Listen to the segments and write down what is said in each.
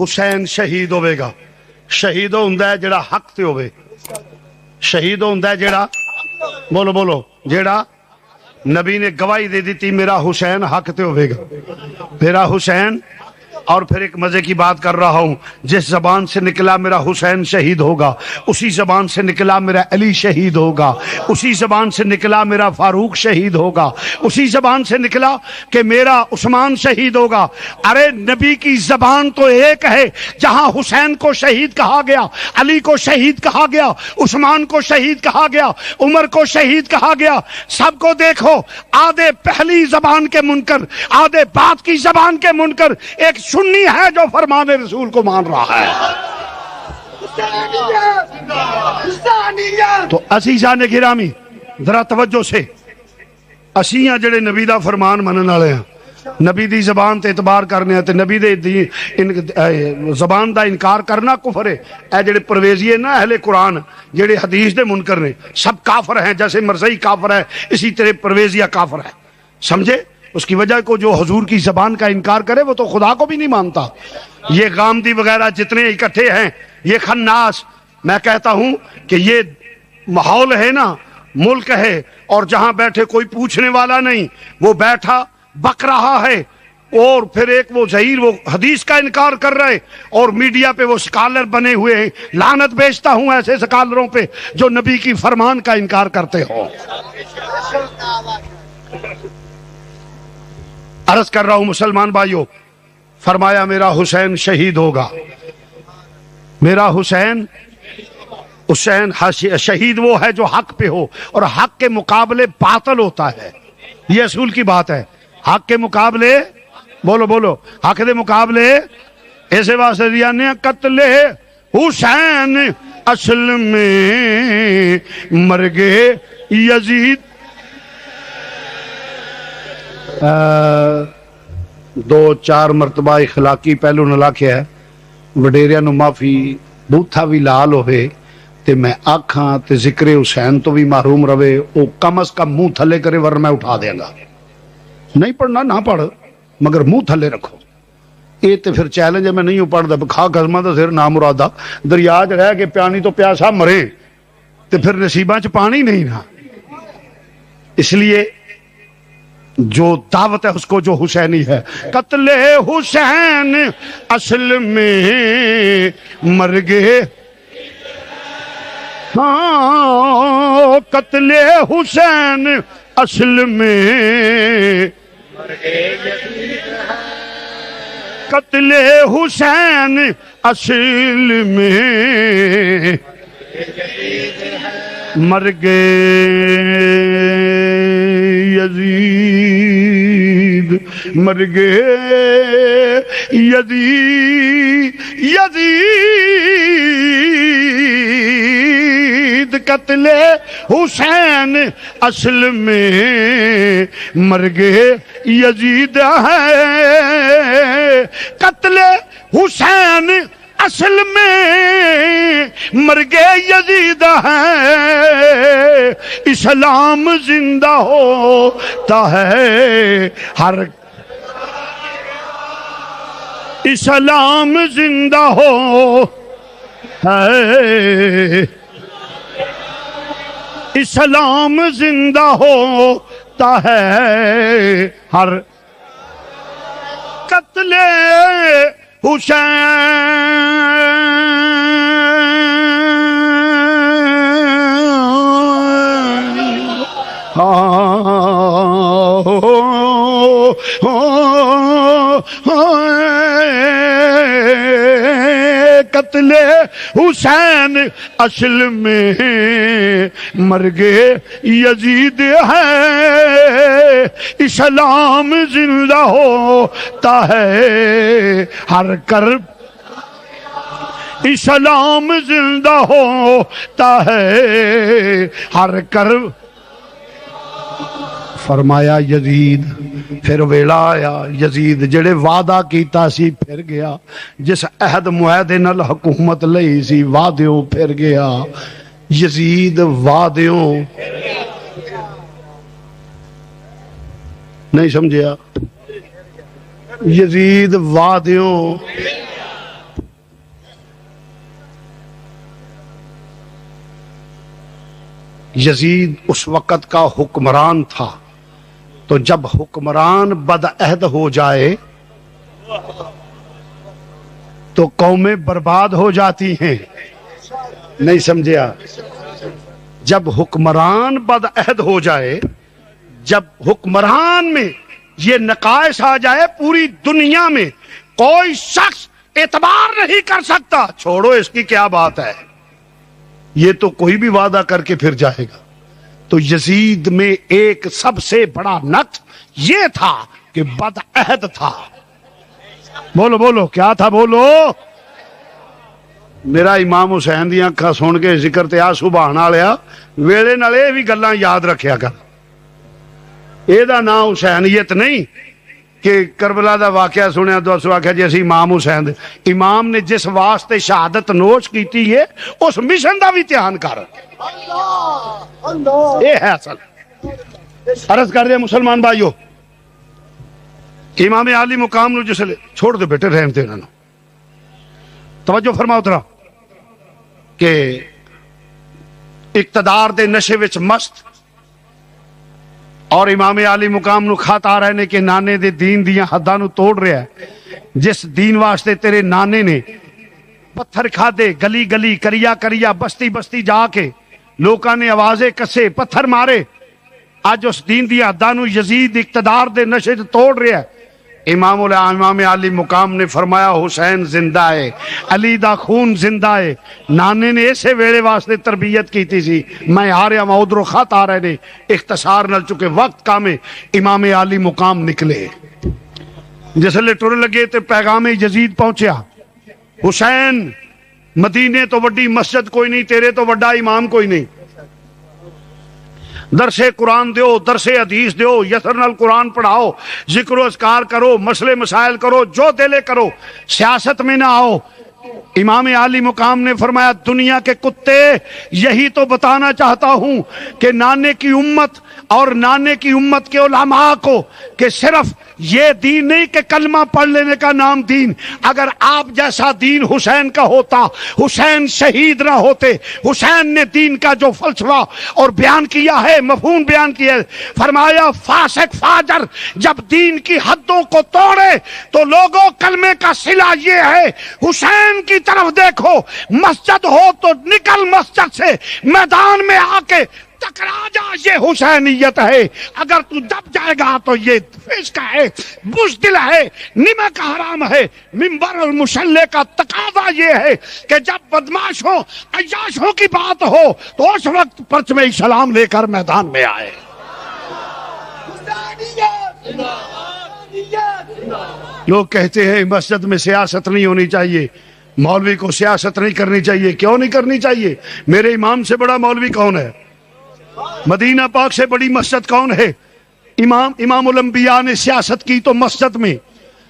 حسین شہید ہوئے گا. شہید ہوندا ہے جڑا حق تے ہوئے. شہید ہوندا ہے جڑا بولو بولو جڑا نبی نے گواہی دے دیتی میرا حسین حق تے ہوئے گا, میرا حسین. اور پھر ایک مزے کی بات کر رہا ہوں, جس زبان سے نکلا میرا حسین شہید ہوگا اسی زبان سے نکلا میرا علی شہید ہوگا, اسی زبان سے نکلا میرا فاروق شہید ہوگا, اسی زبان سے نکلا کہ میرا عثمان شہید ہوگا. ارے نبی کی زبان تو ایک ہے, جہاں حسین کو شہید کہا گیا, علی کو شہید کہا گیا, عثمان کو شہید کہا گیا, عمر کو شہید کہا گیا. سب کو دیکھو, آدھے پہلی زبان کے منکر, آدھے بات کی زبان کے منکر, ایک سنی ہے جو فرمان رسول کو مان رہا ہے. تو عزیزان گرامی ذرا توجہ سے, اسی ہیں جڑے نبی دا فرمان منن والے ہیں, نبی دی زبان تے اعتبار کرنے ہیں, تے نبی دی زبان دا انکار کرنا کفر ہے. اے جڑے پرویزی ہیں نا اہل قرآن, جڑے حدیث دے منکر نے, سب کافر ہیں. جیسے مرزئی کافر ہے اسی طرح پرویزیہ کافر ہے, سمجھے. اس کی وجہ کو جو حضور کی زبان کا انکار کرے وہ تو خدا کو بھی نہیں مانتا. یہ غامدی وغیرہ جتنے اکٹھے ہیں, یہ خناس, میں کہتا ہوں کہ یہ ماحول ہے نا, ملک ہے, اور جہاں بیٹھے کوئی پوچھنے والا نہیں, وہ بیٹھا بک رہا ہے, اور پھر ایک وہ ظہیر وہ حدیث کا انکار کر رہے, اور میڈیا پہ وہ سکالر بنے ہوئے ہیں. لعنت بیچتا ہوں ایسے سکالروں پہ جو نبی کی فرمان کا انکار کرتے ہو. عرض کر رہا ہوں مسلمان بھائیوں, فرمایا میرا حسین شہید ہوگا. میرا حسین شہید وہ ہے جو حق پہ ہو, اور حق کے مقابلے باطل ہوتا ہے. یہ اصول کی بات ہے. حق کے مقابلے بولو بولو حق دے مقابلے. ایسے واسطے دیا نے قتل حسین اصل میں مرگے یزید. دو چار مرتبہ اخلاقی پہلو نہ لکھیا ہے, وڈیریاں نو معافی, بوتھا بھی لال ہوئے تے میں آکھاں تے ذکر حسین تو بھی محروم رہے, او کم از کم منہ تھلے کرے ورنہ میں اٹھا دیا گا. نہیں پڑھنا نہ پڑھ, مگر منہ تھلے رکھو. یہ تے پھر چیلنج ہے, میں نہیں پڑھتا. کھا گزما دا سر نام مرادہ, دریا چ رہ کے پیانی تو پیاسا مرے تے پھر نصیباں چ پانی نہیں نا. اس لیے جو دعوت ہے اس کو جو حسینی ہے. قتل حسین اصل میں مرگے, ہاں قتل حسین اصل میں قتل حسین اصل میں مرگے یزید, مرگے یزید قتل حسین اصل میں مرگے یزید ہے. قتل حسین اصل میں مرگے یزید ہے. اسلام زندہ ہوتا ہے ہر, اسلام زندہ ہو ہے, اسلام زندہ ہوتا ہے ہر. قتل حسین قتل حسین اصل میں مرگے یزید ہے. اسلام زندہ ہوتا ہے ہر کرب, اسلام زندہ ہوتا ہے ہر کرب. فرمایا یزید, پھر ویلا آیا یزید جڑے وعدہ کیتا سی پھر گیا, جس عہد معاہدے نال حکومت لئی سی وعدیوں پھر گیا. یزید وعدیوں نہیں سمجھیا, یزید وعدیوں یزید اس وقت کا حکمران تھا، تو جب حکمران بدعہد ہو جائے تو قومیں برباد ہو جاتی ہیں. نہیں سمجھے آپ؟ جب حکمران بدعہد ہو جائے، جب حکمران میں یہ نقائص آ جائے، پوری دنیا میں کوئی شخص اعتبار نہیں کر سکتا. چھوڑو اس کی کیا بات ہے، یہ تو کوئی بھی وعدہ کر کے پھر جائے گا. تو یزید میں ایک سب سے بڑا نقص یہ تھا کہ بدعہد تھا. بولو بولو کیا تھا، بولو. میرا امام حسین دی اکھاں سن کے ذکر تے آ سبحان والیا ویلے نال اے بھی گلاں یاد رکھیا کر. اے دا نام حسینیت نہیں کہ کربلا دا واقعہ سنیا تو اس آخیا جی اسی امام حسین دے. امام نے جس واسطے شہادت نوش کیتی ہے اس مشن دا بھی دھیان کر. اے ہے اصل. عرض کر دیا مسلمان بھائیو، امام عالی مقام نو جس لے چھوڑ دے بیٹے، رہن دے انہاں نو. توجہ فرماؤ ترا کہ اقتدار دے نشے وچ مست اور امام عالی مقام نو کھاتا رہنے کے نانے دے دین دیاں حداں نو توڑ رہا ہے. جس دین واسطے تیرے نانے نے پتھر کھا دے، گلی گلی کریا کریا بستی بستی جا کے لوکاں نے آوازیں کسے پتھر مارے، اج اس دین دی حداں نو یزید اقتدار دے نشے توڑ رہا ہے. امام عالی مقام نے فرمایا حسین زندہ ہے، علی دا خون زندہ ہے. نانے نے اسے ویلے واسطے تربیت کیتی سی. میں آ رہا میں ادھروں خط آ رہے نے، اختصار نال چکے وقت کا میں امام عالی مقام نکلے. جس لے ٹر لگے تے پیغام یزید پہنچیا، حسین مدینے تو وڈی مسجد کوئی نہیں، تیرے تو وڈا امام کوئی نہیں. درس قرآن دیو، درس حدیث دیو، یسر نال قرآن پڑھاؤ، ذکر و اذکار کرو، مسئلے مسائل کرو، جو دلے کرو، سیاست میں نہ آؤ. امام عالی مقام نے فرمایا دنیا کے کتے یہی تو بتانا چاہتا ہوں کہ نانے کی امت اور نانے کی امت کے علماء کو کہ صرف یہ دین نہیں کہ کلمہ پڑھ لینے کا نام دین. اگر آپ جیسا دین حسین کا ہوتا، حسین شہید نہ ہوتے. حسین نے دین کا جو فلسفہ اور بیان کیا ہے، مفہوم بیان کیا ہے، فرمایا فاسق فاجر جب دین کی حدوں کو توڑے تو لوگوں کلمے کا صلہ یہ ہے حسین کی طرف دیکھو. مسجد ہو تو نکل مسجد سے، میدان میں آ کے ٹکرا جا، یہ حسینیت ہے. اگر تو دب جائے گا تو یہ فسق ہے، بزدل ہے، نمک حرام ہے. منبر المصلی کا تقاضا یہ ہے کہ جب بدماشوں عیاشوں کی بات ہو تو اس وقت پرچم اسلام لے کر میدان میں آئے. لوگ کہتے ہیں مسجد میں سیاست نہیں ہونی چاہیے، مولوی کو سیاست نہیں کرنی چاہیے. کیوں نہیں کرنی چاہیے؟ میرے امام سے بڑا مولوی کون ہے؟ مدینہ پاک سے بڑی مسجد کون ہے؟ امام الانبیاء نے سیاست کی تو مسجد میں،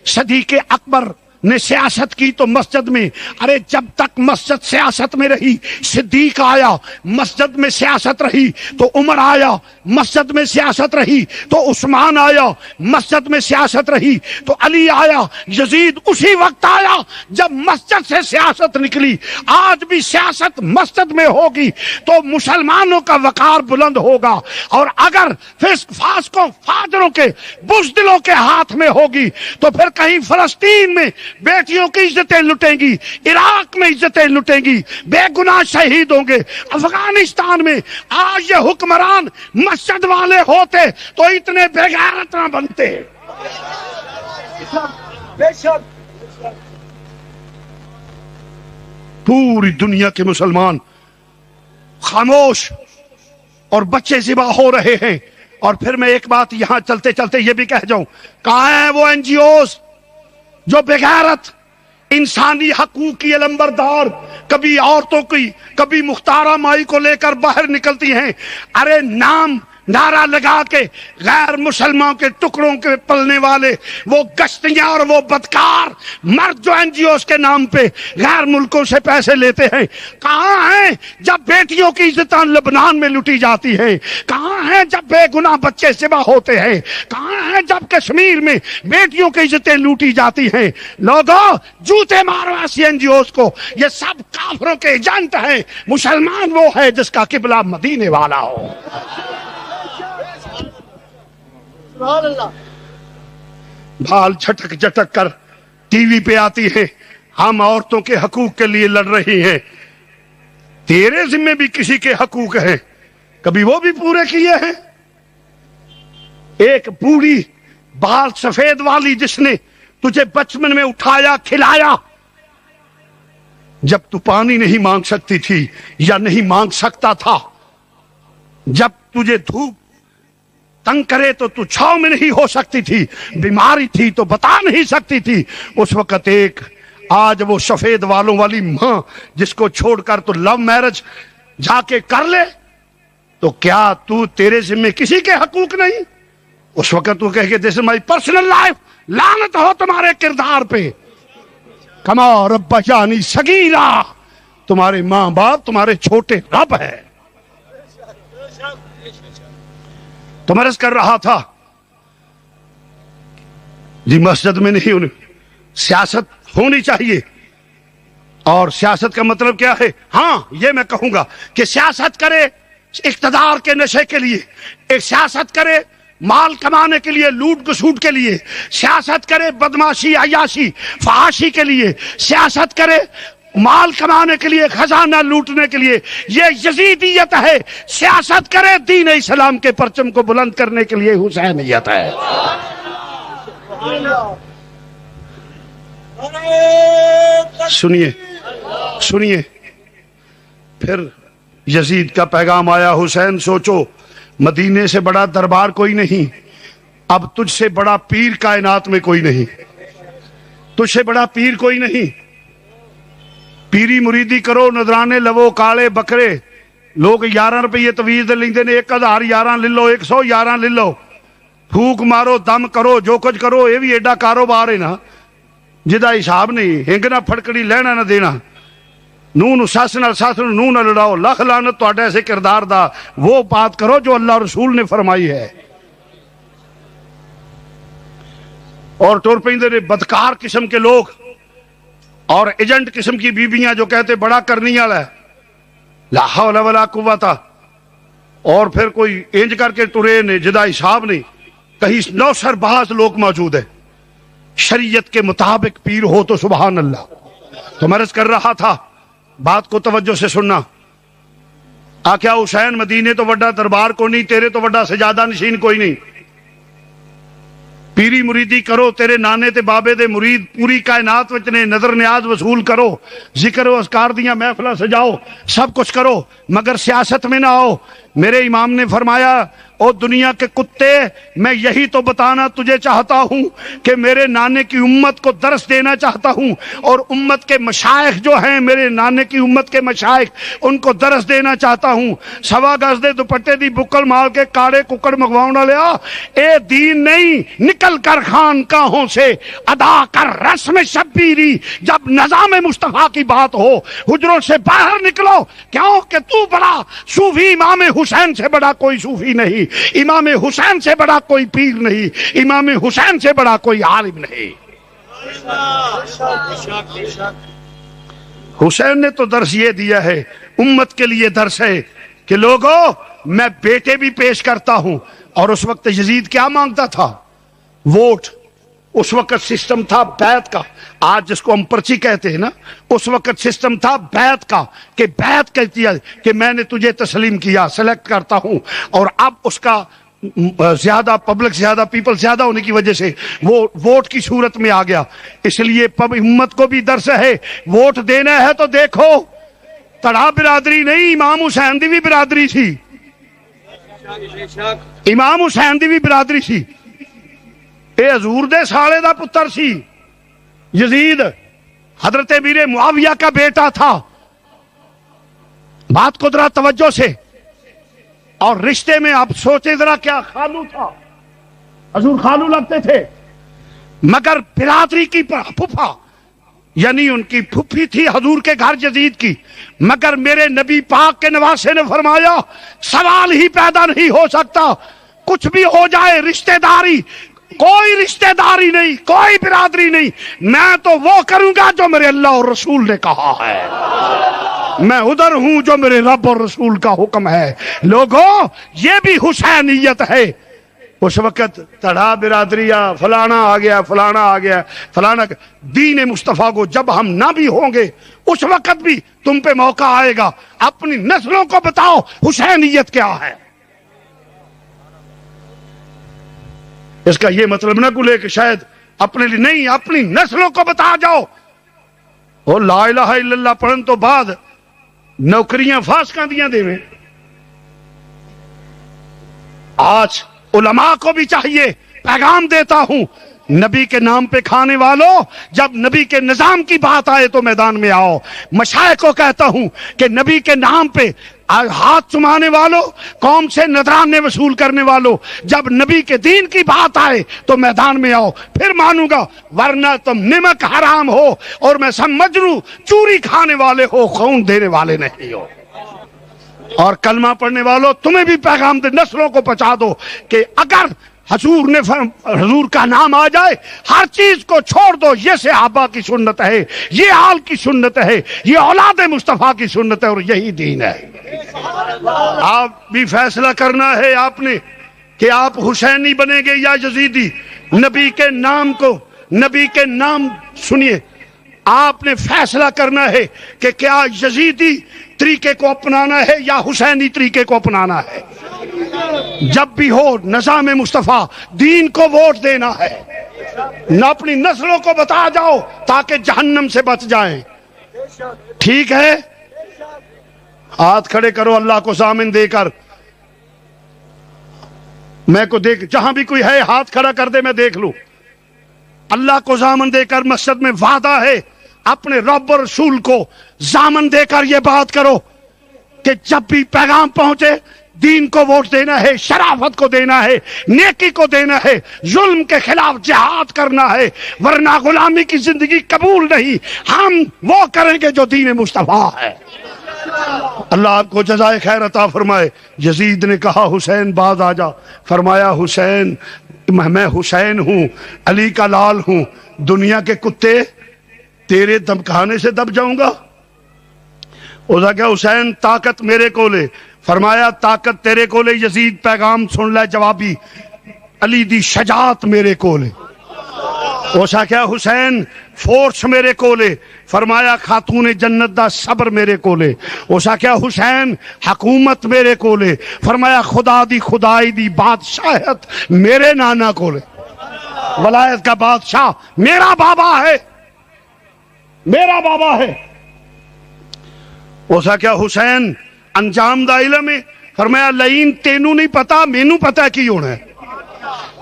صدیق اکبر نے سیاست کی تو مسجد میں. ارے جب تک مسجد سیاست میں رہی، صدیق آیا مسجد میں سیاست رہی، تو عمر آیا مسجد میں سیاست رہی، تو عثمان آیا مسجد میں سیاست رہی، تو علی آیا، یزید اسی وقت آیا جب مسجد سے سیاست نکلی. آج بھی سیاست مسجد میں ہوگی تو مسلمانوں کا وقار بلند ہوگا. اور اگر فسق فاسقوں فاجروں کے بزدلوں کے ہاتھ میں ہوگی تو پھر کہیں فلسطین میں بیٹیوں کی عزتیں لٹیں گی، عراق میں عزتیں لٹیں گی، بے گناہ شہید ہوں گے. افغانستان میں آج یہ حکمران مسجد والے ہوتے تو اتنے بے غیرت نہ بنتے. پوری دنیا کے مسلمان خاموش اور بچے ذبح ہو رہے ہیں. اور پھر میں ایک بات یہاں چلتے چلتے یہ بھی کہہ جاؤں، کہاں ہیں وہ این جی اوز جو بغیرت انسانی حقوق کی علمبردار کبھی عورتوں کی کبھی مختارہ مائی کو لے کر باہر نکلتی ہیں؟ ارے نام نعرہ لگا کے غیر مسلمانوں کے ٹکڑوں کے پلنے والے وہ گشتیاں اور وہ بدکار مرد جو این جی اوز کے نام پہ غیر ملکوں سے پیسے لیتے ہیں کہاں ہیں جب بیٹیوں کی عزتیں لبنان میں لوٹی جاتی ہیں؟ کہاں ہیں جب بے گناہ بچے ذبح ہوتے ہیں؟ کہاں ہیں جب کشمیر میں بیٹیوں کی عزتیں لوٹی جاتی ہیں؟ لوگوں جوتے مارو ایسی این جی اوز کو، یہ سب کافروں کے ایجنٹ ہیں۔ مسلمان وہ ہے جس کا قبلہ مدینے والا ہو۔ بھال جھٹک جھٹک کر ٹی وی پہ آتی ہے، ہم عورتوں کے حقوق کے لیے لڑ رہی ہیں۔ تیرے ذمہ بھی کسی کے حقوق ہیں، کبھی وہ بھی پورے کیے ہیں؟ ایک بوڑھی بال سفید والی جس نے تجھے بچپن میں اٹھایا کھلایا، جب تو پانی نہیں مانگ سکتی تھی یا نہیں مانگ سکتا تھا، جب تجھے دھوپ تنگ کرے تو تو چھاؤں میں نہیں ہو سکتی تھی، بیماری تھی تو بتا نہیں سکتی تھی، اس وقت ایک آج وہ سفید والوں والی ماں جس کو چھوڑ کر تو لو میرج جا کے کر لے، تو کیا تو تیرے ذمہ کسی کے حقوق نہیں؟ اس وقت تو کہے کہ دس از مائی پرسنل لائف، لعنت ہو تمہارے کردار پہ۔ کما رب جانی صغیرہ، تمہارے ماں باپ تمہارے چھوٹے رب ہے۔ تو میں عرض کر رہا تھا جی مسجد میں نہیں ہونی، سیاست ہونی چاہیے۔ اور سیاست کا مطلب کیا ہے؟ ہاں یہ میں کہوں گا کہ سیاست کرے اقتدار کے نشے کے لیے، ایک سیاست کرے مال کمانے کے لیے، لوٹ گسوٹ کے لیے، سیاست کرے بدماشی عیاشی فحاشی کے لیے، سیاست کرے مال کمانے کے لیے، خزانہ لوٹنے کے لیے، یہ یزیدیت ہے۔ سیاست کرے دین اسلام کے پرچم کو بلند کرنے کے لیے، حسینیت ہے۔ سنیے سنیے، پھر یزید کا پیغام آیا، حسین سوچو مدینے سے بڑا دربار کوئی نہیں، اب تجھ سے بڑا پیر کائنات میں کوئی نہیں، تجھ سے بڑا پیر کوئی نہیں۔ پیری مریدی کرو، نذرانے لو کالے بکرے، لوگ 11 روپے تویز لیندے نے، 1011 لے لو، 111 لے لو، پھوک مارو دم کرو جو کچھ کرو، یہ بھی ایڈا کاروبار ہے نا جدا حساب نہیں، ہنگ نہ پھڑکڑی لینا نہ دینا، نون سس نال سس نو نہ لڑاؤ، لکھ لعنت تہاڈے ایسے کردار دا، وہ بات کرو جو اللہ رسول نے فرمائی ہے۔ اور ٹور پیندے نے بدکار قسم کے لوگ اور ایجنٹ قسم کی بیویاں جو کہتے بڑا کرنی والا ہے، لا حول ولا قوت، اور پھر کوئی انج کر کے ٹرے نے جدا حساب نہیں، کہیں نوسر باز لوگ موجود ہیں۔ شریعت کے مطابق پیر ہو تو سبحان اللہ۔ تو میں عرض کر رہا تھا، بات کو توجہ سے سننا، آکھیا حسین مدینے تو وڈا دربار کو نہیں، تیرے تو وڈا سجادہ نشین کوئی نہیں، پیری مریدی کرو، تیرے نانے تے بابے دے مرید پوری کائنات وچ نے، نظر نیاز وصول کرو، ذکر و اذکار دیاں محفلاں سجاؤ، سب کچھ کرو، مگر سیاست میں نہ آؤ۔ میرے امام نے فرمایا، او دنیا کے کتے، میں یہی تو بتانا تجھے چاہتا ہوں کہ میرے نانے کی امت کو درس دینا چاہتا ہوں، اور امت کے مشائخ جو ہیں، میرے نانے کی امت کے مشائخ، ان کو درس دینا چاہتا ہوں۔ سوا گز دے دوپٹے دی بکل مال کے کاڑے ککڑ مگواؤں نہ لیا، اے دین نہیں، نکل کر خانقاہوں سے ادا کر رسم شبیری۔ جب نظام مصطفیٰ کی بات ہو، حجروں سے باہر نکلو، کیوں کہ تو بڑا صوفی، امام حسین سے بڑا کوئی صوفی نہیں، امام حسین سے بڑا کوئی پیر نہیں، امام حسین سے بڑا کوئی عالم نہیں۔ حسین نے تو درس یہ دیا ہے، امت کے لیے درس ہے کہ لوگوں میں بیٹے بھی پیش کرتا ہوں۔ اور اس وقت یزید کیا مانگتا تھا؟ ووٹ۔ اس وقت سسٹم تھا بیعت کا، آج جس کو ہم پرچی کہتے ہیں نا، اس وقت سسٹم تھا بیعت کا، کہ بیعت کہتی ہے کہ میں نے تجھے تسلیم کیا، سلیکٹ کرتا ہوں، اور اب اس کا زیادہ پبلک زیادہ پیپل زیادہ ہونے کی وجہ سے وہ ووٹ کی صورت میں آ گیا۔ اس لیے امت کو بھی درس ہے، ووٹ دینا ہے تو دیکھو، تڑا برادری نہیں، امام حسین دی بھی برادری سی، امام حسین دی بھی برادری سی، اے حضور دے سالے دا پتر سی یزید، حضرت امیر معاویہ کا بیٹا تھا۔ بات کو ذرا توجہ سے، اور رشتے میں آپ سوچے ذرا کیا خالو تھا، حضور خالو لگتے تھے، مگر برادری کی پھوپھا یعنی ان کی پھوپھی تھی حضور کے گھر یزید کی، مگر میرے نبی پاک کے نواسے نے فرمایا سوال ہی پیدا نہیں ہو سکتا، کچھ بھی ہو جائے رشتہ داری، کوئی رشتہ داری نہیں، کوئی برادری نہیں، میں تو وہ کروں گا جو میرے اللہ اور رسول نے کہا ہے، میں ادھر ہوں جو میرے رب اور رسول کا حکم ہے۔ لوگوں یہ بھی حسینیت ہے۔ اس وقت تڑھا برادری فلانا آ گیا، فلانا آ گیا، فلانا، دین مصطفیٰ کو جب ہم نہ بھی ہوں گے اس وقت بھی تم پہ موقع آئے گا، اپنی نسلوں کو بتاؤ حسینیت کیا ہے۔ اس کا یہ مطلب نہ کلے کہ شاید اپنے لیے نہیں، اپنی نسلوں کو بتا جاؤ۔ اور لا الہ الا اللہ پڑھن تو بعد نوکریاں فاسقاں دیاں دے میں۔ آج علماء کو بھی چاہیے، پیغام دیتا ہوں، نبی کے نام پہ کھانے والوں، جب نبی کے نظام کی بات آئے تو میدان میں آؤ۔ مشائخ کو کہتا ہوں کہ نبی کے نام پہ ہاتھ چمانے والوں، قوم سے نذرانے وصول کرنے والوں، جب نبی کے دین کی بات آئے تو میدان میں آؤ، پھر مانوں گا، ورنہ تم نمک حرام ہو اور میں سمجھ لوں چوری کھانے والے ہو، خون دینے والے نہیں ہو۔ اور کلمہ پڑھنے والوں تمہیں بھی پیغام دے، نسلوں کو پہنچا دو کہ اگر حضور کا نام آ جائے ہر چیز کو چھوڑ دو، یہ صحابہ کی سنت ہے، یہ آل کی سنت ہے، یہ اولاد مصطفیٰ کی سنت ہے، اور یہی دین ہے۔ آپ بھی فیصلہ کرنا ہے آپ نے کہ آپ حسینی بنیں گے یا یزیدی۔ نبی کے نام کو، نبی کے نام سنیے، آپ نے فیصلہ کرنا ہے کہ کیا یزیدی طریقے کو اپنانا ہے یا حسینی طریقے کو اپنانا ہے۔ جب بھی ہو نظام مصطفیٰ، دین کو ووٹ دینا ہے، نہ اپنی نسلوں کو بتا جاؤ تاکہ جہنم سے بچ جائیں۔ ٹھیک ہے، ہاتھ کھڑے کرو اللہ کو ضامن دے کر، میں کو دیکھ، جہاں بھی کوئی ہے ہاتھ کھڑا کر دے میں دیکھ لوں۔ اللہ کو ضامن دے کر مسجد میں وعدہ ہے، اپنے رب اور رسول کو ضامن دے کر یہ بات کرو کہ جب بھی پیغام پہنچے دین کو ووٹ دینا ہے، شرافت کو دینا ہے، نیکی کو دینا ہے، ظلم کے خلاف جہاد کرنا ہے، ورنہ غلامی کی زندگی قبول نہیں۔ ہم وہ کریں گے جو دین مصطفیٰ ہے۔ اللہ آپ کو جزائے خیر عطا فرمائے۔ یزید نے کہا حسین باز آ جا، فرمایا حسین میں حسین ہوں، علی کا لال ہوں، دنیا کے کتے تیرے دم کھانے سے دب جاؤں گا۔ اس کہ حسین طاقت میرے کو لے، فرمایا طاقت تیرے کو لے، یزید پیغام سن لے جوابی، علی دی شجاعت میرے کو لے۔ اوسا کیا حسین فورس میرے کو لے، فرمایا خاتون جنت دا صبر میرے کو لے۔ اوسا کیا حسین حکومت میرے کو لے، فرمایا خدا دی خدائی دی بادشاہت میرے نانا کو لے۔ ولایت کا بادشاہ میرا بابا ہے، میرا بابا ہے۔ اوسا کیا حسین انجام دا علم ہے، فرمایا لئین تینوں نہیں پتا، مینوں پتا کی ہونا ہے،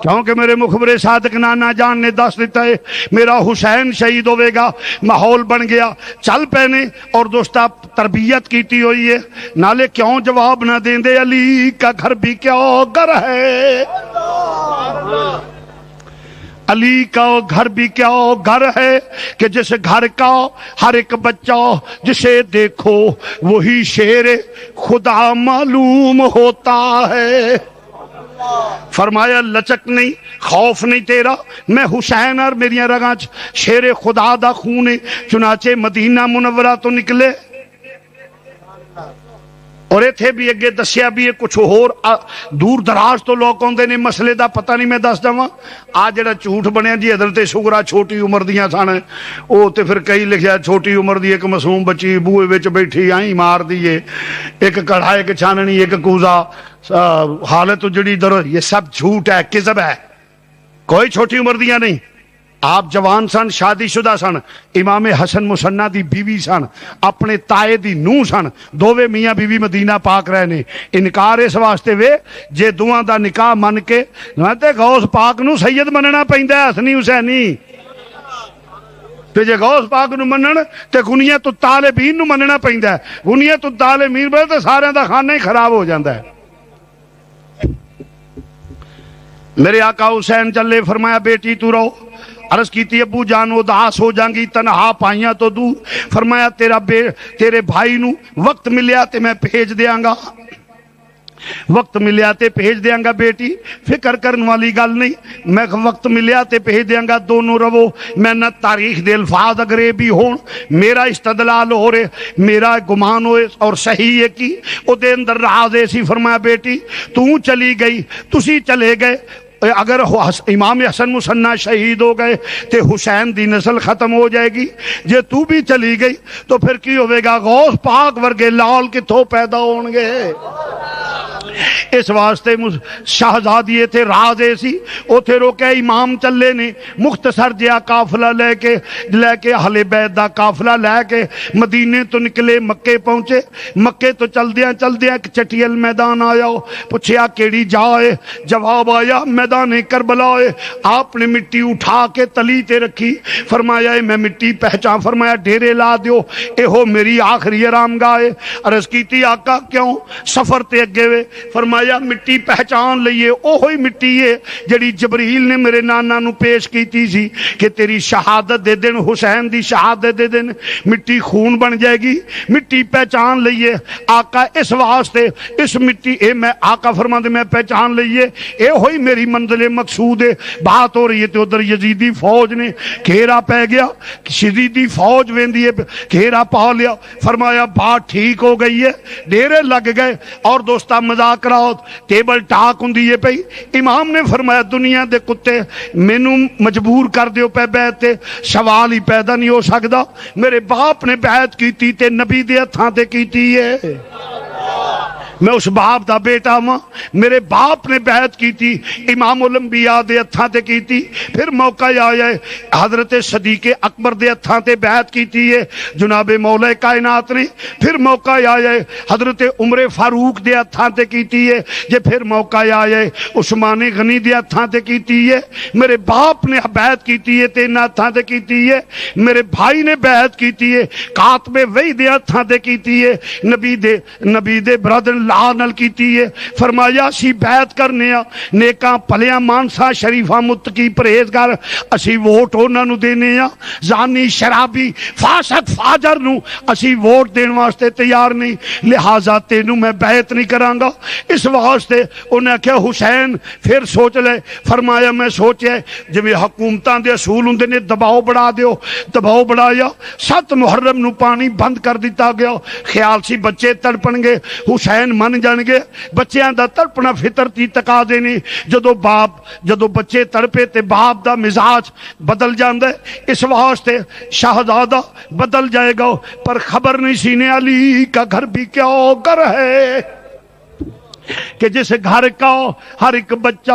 کیونکہ میرے مخبر صادق نانا جان نے دس دیتا ہے میرا حسین شہید ہوئے گا۔ ماحول بن گیا، چل پہنے، اور دوستا تربیت کیتی ہوئی ہے، نالے کیوں جواب نہ دیں دے، علی کا گھر بھی کیا گھر ہے، علی کا گھر بھی کیا گھر ہے کہ جس گھر کا ہر ایک بچہ جسے دیکھو وہی شیر خدا معلوم ہوتا ہے۔ فرمایا لچک نہیں، خوف نہیں تیرا، میں حسین اور میریاں رگاں شیر خدا دا خون ہے۔ چنانچہ مدینہ منورہ تو نکلے، اور ایتھے بھی اگے دسیا بھی ہے کچھ اور دور دراز تو لوگ آندے نے، مسئلے دا پتہ نہیں میں دس جاواں۔ آ جڑا جھوٹ بنیا جی حضرت شگرا چھوٹی عمر دیاں سن، او تے پھر کئی لکھیا چھوٹی عمر دی ایک معصوم بچی بوئے وچ بیٹھی آئیں مار دیے، ایک کڑھا ایک چھاننی ایک کوزا، حالت جڑی در، یہ سب جھوٹ ہے، کذب ہے، کوئی چھوٹی عمر دیاں نہیں۔ آپ جوان سن، شادی شدہ سن، امام حسن مسنہ دی بیوی سن، اپنے تائے دی نوح سن، دووے میاں بیوی مدینہ پاک رہنے۔ انکار اس واسطے وے جے دوواں دا نکاح من کے تے غوث پاک نو سید مننا پیندا ہے، حسنی حسینی، تے جے غوث پاک نو منن تے غنیت الطالبین نو مننا پیندا ہے، غنیت الطالبین بولے تے سارے دا خانہ ہی خراب ہو جاندا ہے۔ میرے آقا حسین چلے، فرمایا بیٹی تو رہو۔ عرض کی ابو جان اداس ہو جانگی، تنہا پائیاں تو دور۔ فرمایا تیرے بھائی نو وقت ملیا تے میں بھیج دیاں گا، وقت ملیا تے بھیج دیاں گا بیٹی، فکر کرن والی گل نہیں، میں وقت ملیا تے بھیج دیاں گا، دونوں رو۔ میں نہ تاریخ دے الفاظ اگرے بھی ہون، میرا استدلال ہو رہے، میرا گمان ہوئے اور صحیح ہے کی او دے اندر راز ایسی۔ فرمایا بیٹی تو چلی گئی، تسی چلے گئے، اگر امام حسن مسنہ شہید ہو گئے تے حسین دی نسل ختم ہو جائے گی، جے تو بھی چلی گئی تو پھر کی ہوئے گا؟ غوث پاک ورگے لال کتھوں پیدا ہون گے؟ اس واسطے شہزادی تھے راز ایسی اوتھے روکے امام چلے نے مختصر جہا قافلہ لے کے اہل بیت دا قافلہ لے کے مدینے تو نکلے، مکے پہنچے۔ مکے تو چلدیاں ایک چٹیل میدان آیا، پوچھیا کیڑی جا ہے؟ جواب آیا میدان کربلا ہے۔ آپ نے مٹی اٹھا کے تلی تے رکھی، فرمایا میں مٹی پہچان، فرمایا ڈیرے لا دیو، اے ہو میری آخری آرام گاہ ہے۔ عرض کیتی آقا کیوں؟ سفر تے اگے وے۔ فرمایا مٹی پہچان لئیے، اوہی مٹی ہے جڑی جبریل نے میرے نانا نو پیش کیتی سی کہ تیری شہادت دے دن، حسین دی شہادت دے دن مٹی خون بن جائے گی، مٹی پہچان لئیے۔ آقا اس واسطے اس مٹی اے میں آقا فرماندے میں پہچان لئیے، اے ہوئی میری منزل مقصود ہے۔ بات ہو رہی ہے تو ادھر یزیدی فوج نے گھیرا پہ گیا، یزیدی فوج ویندی ہے گھیرا پا لیا۔ فرمایا بات ٹھیک ہو گئی ہے، ڈیرے لگ گئے اور دوستہ مذاکرات ٹیبل ٹاک ہوں دیئے پئی۔ امام نے فرمایا دنیا دے کتے مینوں مجبور کر دیو پہ بیعت تے، سوال ہی پیدا نہیں ہو سکدا۔ میرے باپ نے بیعت کیتی تے نبی دے ہتھاں تے کیتی ہے، میں اس باپ دا بیٹا ہوں، میرے باپ نے بیعت کی تھی، امام الانبیاء دے ہتھاں تے کی تھی۔ پھر موقع آیا ہے حضرت صدیق اکبر دے ہتھاں تے بیعت کی تھی ہے جناب مولا کائنات نے۔ پھر موقع آیا ہے حضرت عمر فاروق دے ہتھاں تے کی تھی ہے جے۔ پھر موقع آیا ہے عثمان غنی دے ہتھاں تے کی تھی ہے۔ میرے باپ نے بیعت کی تھی ہے تے انہاں ہتھاں تے کی تھی ہے۔ میرے بھائی نے بیعت کی تھی ہے کاتب وحی دے ہتھاں تے کی تھی ہے، نبی دے برادر نل کیتی ہے۔ فرمایا اسی بیعت کرنے آ نیکاں پلیاں مانسا شریفہ متقی پرہیزگار، اسی ووٹ انہاں نو دینے آ، زانی شرابی فاسق فاجر نو اسی ووٹ دین واسطے تیار نہیں، لہذا تینوں میں بیعت نہیں کراں گا۔ اس واسطے انہیں کہا حسین پھر سوچ لے۔ فرمایا میں سوچے جویں حکومتاں دے اصول ہوندے نے، دباؤ بڑھا دیو، دباؤ بڑھایا۔ 7 محرم نو پانی بند کر دیتا گیا، خیال سی بچے تڑپن گے، حسین من جان گے۔ بچیاں دا تڑپنا فطرتی تقاضے نے، جدو بچے تڑپے تے باپ دا مزاج بدل جاندے، اس واسطے شہزادہ بدل جائے گا۔ پر خبر نہیں سینے علی کا گھر بھی کیا گھر ہے کہ جس گھر کا ہر ایک بچہ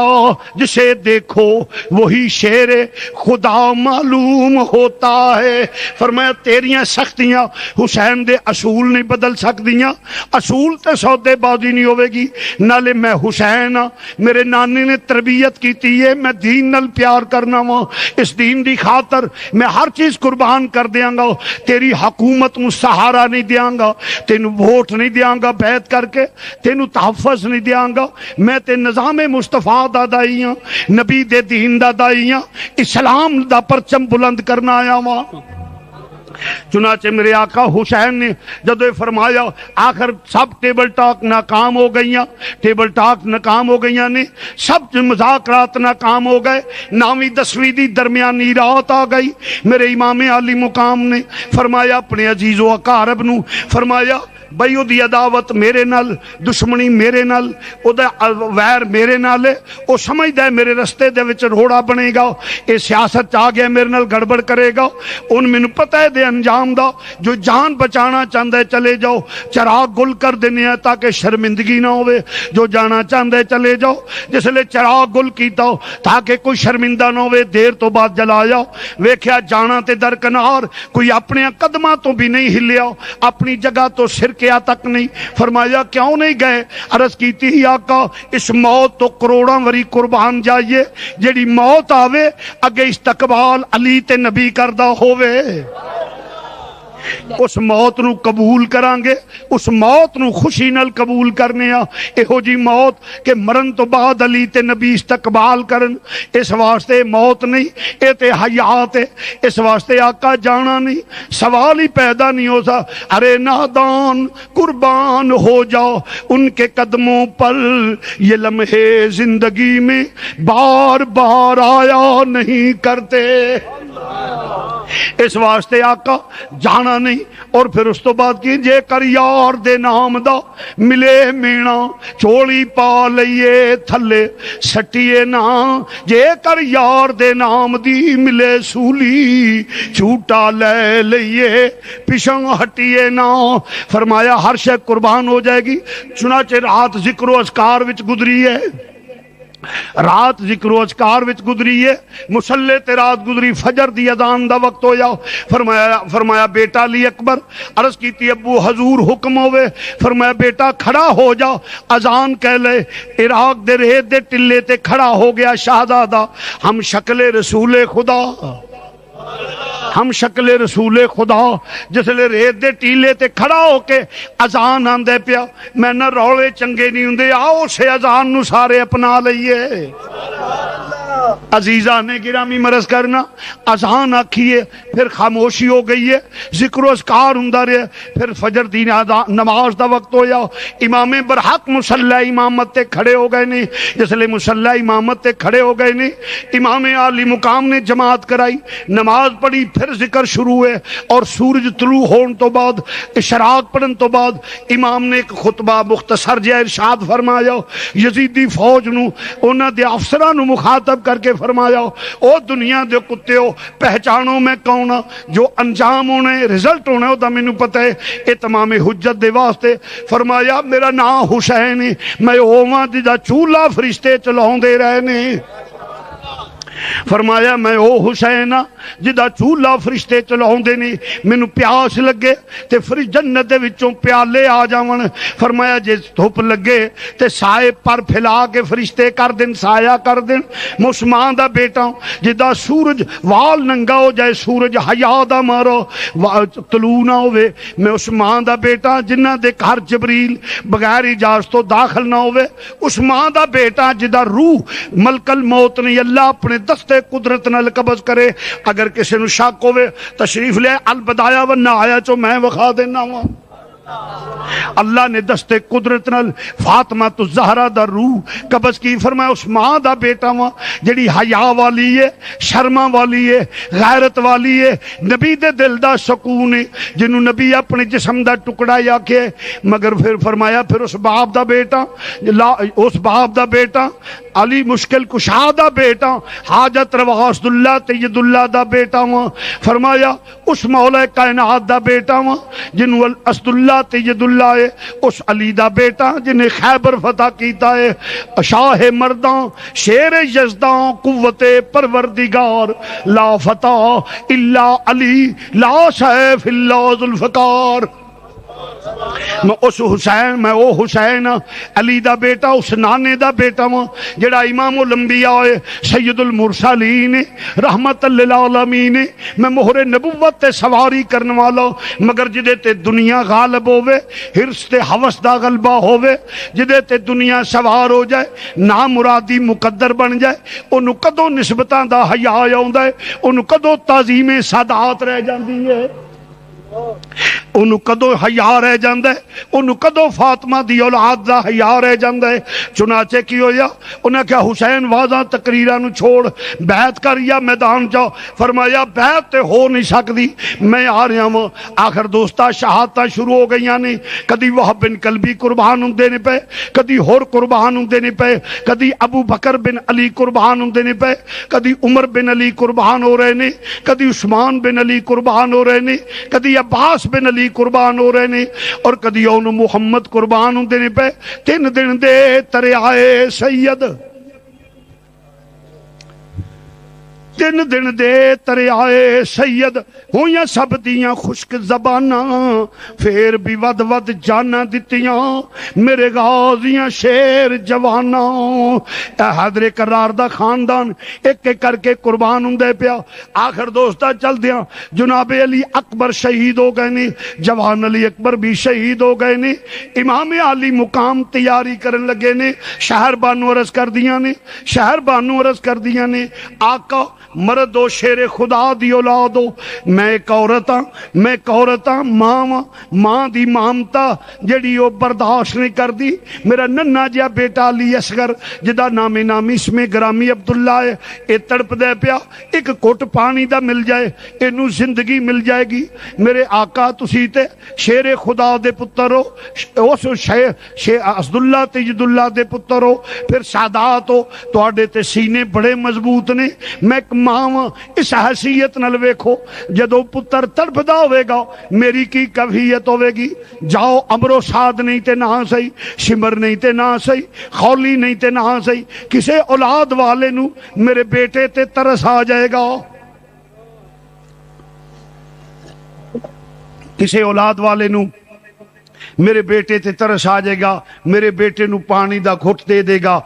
جسے دیکھو وہی شیر خدا معلوم ہوتا ہے۔ فرمایا تیریاں سختیاں حسین دے اصول نہیں بدل سکدیاں، اصول تے سودے بازی نہیں ہوئے گی۔ نالے میں حسین میرے نانی نے تربیت کیتی ہے، میں دین نال پیار کرنا وا، اس دین دی خاطر میں ہر چیز قربان کر دیاں گا۔ تیری حکومت نو سہارا نہیں دیاں گا، تینو ووٹ نہیں دیاں گا بیعت کر کے، تینو تحفظ نہیں دیاں گا۔ میں تے نظام مصطفیٰ دا دائی ہاں، نبی دے دین دا دائی ہاں، اسلام دا پرچم بلند کرنا آیا ہاں۔ چنانچہ میرے آقا حسین نے جدو فرمایا، آخر سب ٹیبل ٹاک ناکام ہو گئیاں، ٹیبل ٹاک ناکام ہو گئیاں نے، سب مذاکرات ناکام ہو گئے، 9ویں 10ویں دی درمیانی رات آ گئی۔ میرے امام عالی مقام نے فرمایا اپنے عزیز و اقارب نو، فرمایا بھائی او دی عداوت میرے نال، دشمنی میرے نال، او دا ویر میرے نال ہے، او سمجھدا ہے میرے رستے دے وچ روڑا بنے گا، اے سیاست آ گیا میرے نال گڑبڑ کرے گا۔ ان مینوں پتہ ہے دے انجام دا، جو جان بچانا چاہندے چلے جاؤ، چراغ گل کر دینے ہیں تاکہ شرمندگی نہ ہوئے، جو جانا چاہندے چلے جاؤ، جس لئے چراغ گل کیتا ہو تاکہ کوئی شرمندہ نہ ہوئے، دیر تو بعد جلا جاؤ۔ ویکھیا جانا تے درکنار، کوئی اپنے قدماں تو بھی نہیں ہلیا، اپنی جگہ تو سر کیا تک نہیں۔ فرمایا کیوں نہیں گئے؟ عرض کیتی ہی آقا اس موت تو کروڑاں وری قربان جائیے، جیڑی موت آوے اگے استقبال علی تے نبی کردہ ہووے۔ اس موت نو قبول کرانگے، اس موت نو خوشی نال قبول کرنے آ، ایہو جی موت کہ مرن تو بعد علی تے نبی استقبال کرن۔ اس واسطے موت نہیں، اے تے حیات ہے، اس واسطے آقا جانا نہیں، سوال ہی پیدا نہیں ہو سا۔ ارے نادان قربان ہو جاؤ ان کے قدموں پر، یہ لمحے زندگی میں بار بار آیا نہیں کرتے۔ اس واسطے آقا جانا نہیں۔ اور پھر اس تو بعد کی جے کر یار دے نام دا ملے مینا، چوڑی پا لئیے تھلے سٹیے نا، جے کر یار دے نام دی ملے سولی، چھوٹا لے لئیے پشنگ ہٹیے نا۔ فرمایا ہر شے قربان ہو جائے گی۔ چنانچہ رات ذکر و اذکار وچ گزری ہے، رات ذکر و اذکار وچ گزری ہے، مصلی تے رات گزری، فجر دی اذان دا وقت ہو جاؤ۔ فرمایا بیٹا علی اکبر، عرض کیتی ابو حضور حکم ہوئے، فرمایا بیٹا کھڑا ہو جا، اذان کہہ لے۔ عراق دے ریت دے ٹلے تے کھڑا ہو گیا شہزادہ، ہم شکل رسول خدا، ہم شکل رسول خدا، جس لے ریت دے ٹیلے تے کھڑا ہو کے اذان آندے پیا۔ میں نہ رولے چنگے نہیں ہوندے، آؤ سے اذان نو سارے اپنا لئیے۔ عزیزہ نے گرامی مرض کرنا، اذان آکھیے، پھر خاموشی ہو گئی ہے، ذکر و اذکار ہوندا رہے، پھر فجر دی نماز دا وقت ہو جاؤ۔ امام برحق مصلی امامت تے کھڑے ہو گئے نہیں، جس لے مصلی امامت تے کھڑے ہو گئے نہیں، امام عالی مقام نے جماعت کرائی، نماز پڑھی، پھر ذکر شروع ہے۔ اور سورج طلوع ہون تو بعد، اشراق پڑھن تو بعد امام نے ایک خطبہ مختصر جہا ارشاد فرمایا، یزیدی فوج نو انہاں دے افسراں نو مخاطب کر کے فرمایا، او دنیا دے کتے ہو، پہچانو میں کون ہاں، جو انجام ہونے رزلٹ ہونے دا مینوں پتہ ہے، اے تمام حجت دے واسطے۔ فرمایا میرا نام حسین ہے، میں اوواں جدا چولہا فرشتے چلاوندے رہے نے۔ فرمایا میں او حسین ہاں جدا چولہا فرشتے چلاوندے نے، مینوں پیاس لگے تے جنت دے وچوں پیالے آ جاون۔ فرمایا جے دھوپ لگے تے سائے پر پھیلا کے فرشتے کر دین، سایہ کر دین۔ میں عثمان دا بیٹا ہوں، جدا سورج وال ننگا ہو جائے، سورج حیا دا مارو طلوع نہ ہوئے، میں عثمان دا بیٹا جنہ دے گھر جبریل بغیر اجازت تو داخل نہ ہوئے۔ عثمان دا بیٹا جدا روح ملک الموت نہیں اللہ اپنے دستے قدرت نال قبض کرے۔ اگر کسی نو شک ہوئے تشریف لے البدایا و نہایا چو میں وکھا دینا ہوں۔ اللہ نے دستے قدرت نال فاطمہ تو زہرا دا روح قبض کی۔ فرمایا عثمان دا بیٹا وا جڑی حیا والی ہے، شرما والی ہے، غیرت والی ہے، نبی دے دل دا سکون ہے، جنوں نبی اپنے جسم دا ٹکڑا یا کہ مگر پھر فرمایا پھر اس باپ دا بیٹا، اس باپ دا بیٹا علی مشکل کشا دا بیٹا، حاجت روا اسد اللہ تید اللہ دا بیٹا وا۔ فرمایا اس مولا کائنات دا بیٹا وا جنوں اسد اللہ تید اللہ ہے، اس علی دا بیٹا جنہیں خیبر فتح کیتا ہے، شاہ مرداں شیر یزداں قوت پروردگار، لا فتح الا علی لا سیف الا ذوالفقار۔ میں اس حسین، میں او حسین علی دا بیٹا، اس نانے دا بیٹا ہوں جڑا امام الانبیاء ہے، سید المرسلین رحمت للعالمین، میں مہر نبوت تے سواری کرنے والا، مگر جدے تے دنیا غالب ہوئے، حرص تے حوث دا غلبہ ہوئے، جدے تے دنیا سوار ہو جائے، نامرادی مقدر بن جائے، انہوں کدو نسبتاں دا حیا آوندا ہے، انہوں کدو تعظیم سادات رہ جاندی ہے، انہوں کدو حیا رہ جاندہ ہے، انہوں کدو فاطمہ دی اولاد دا حیا رہ جاندہ ہے۔ چنانچہ کی ہویا انہیں کہا حسین واضح تقریرہ نو چھوڑ بیعت کر یا میدان جاؤ۔ فرمایا بیعت تے ہو نہیں سکتی، میں آ رہا ہوں۔ آخر دوستا شہادتہ شروع ہو گئی یعنی کدی وہب بن کلبی قربان ہوں دینے پہ، کدی ہور قربان ہوں دینے پہ، کدی ابو بکر بن علی قربان ہوں دینے پہ، کدی عمر بن علی قربان ہو رہے نے، کدی عثمان بن علی قربان ہو رہے نے، کدی عباس بن علی قربان ہو رہے نے، اور کدی اون محمد قربان ہوں دینے پہ۔ 3 دن دے ترے آئے سید تین دن دے تریائے سید ہویاں سب دیاں خشک زباناں پھر بھی ود ود جانا دتیاں میرے غازیاں شیر جواناں اے حیدر کرار دا خاندان ایک ایک کر کے قربان ہوندے پیا آخر دوستا چل دیاں جناب علی اکبر شہید ہو گئے نے جوان علی اکبر بھی شہید ہو گئے نے امام علی مقام تیاری کرن لگے نے شہر بانو عرض کر دیاں نے شہر بانو عرض کر دیاں نے آقا مرد و شیر خدا دی اولاد ہو میں ایک عورت ہاں ماں دی مامتا جڑی وہ برداشت نہیں کر دی میرا ننہ جیا بیٹا علی اصغر جدا نام نامی اس میں گرامی عبداللہ ہے اے تڑپ دے پیا ایک کوٹ پانی دا مل جائے اینو زندگی مل جائے گی میرے آقا تسی تے شیر خدا دے پتر ہو اس شیر عبداللہ تجد اللہ دے پتر ہو پھر سادات ہو تو آڈے تے سینے بڑے مضبوط نے میں ایک ماں اس حیثیت نل ویکھو جدو پتر تڑپ دا ہوئے گا میری کی کفیت ہوئے گی جاؤ امرو ساد نہیں تے نہ سہی شمر نہیں تے نہ سہی خولی نہیں تے نہ سہی کسے اولاد والے نو میرے بیٹے تے ترس آ جائے گا کسے اولاد والے نو میرے بیٹے تے ترس آ جائے گا میرے بیٹے نو پانی دا گھٹ دے دے گا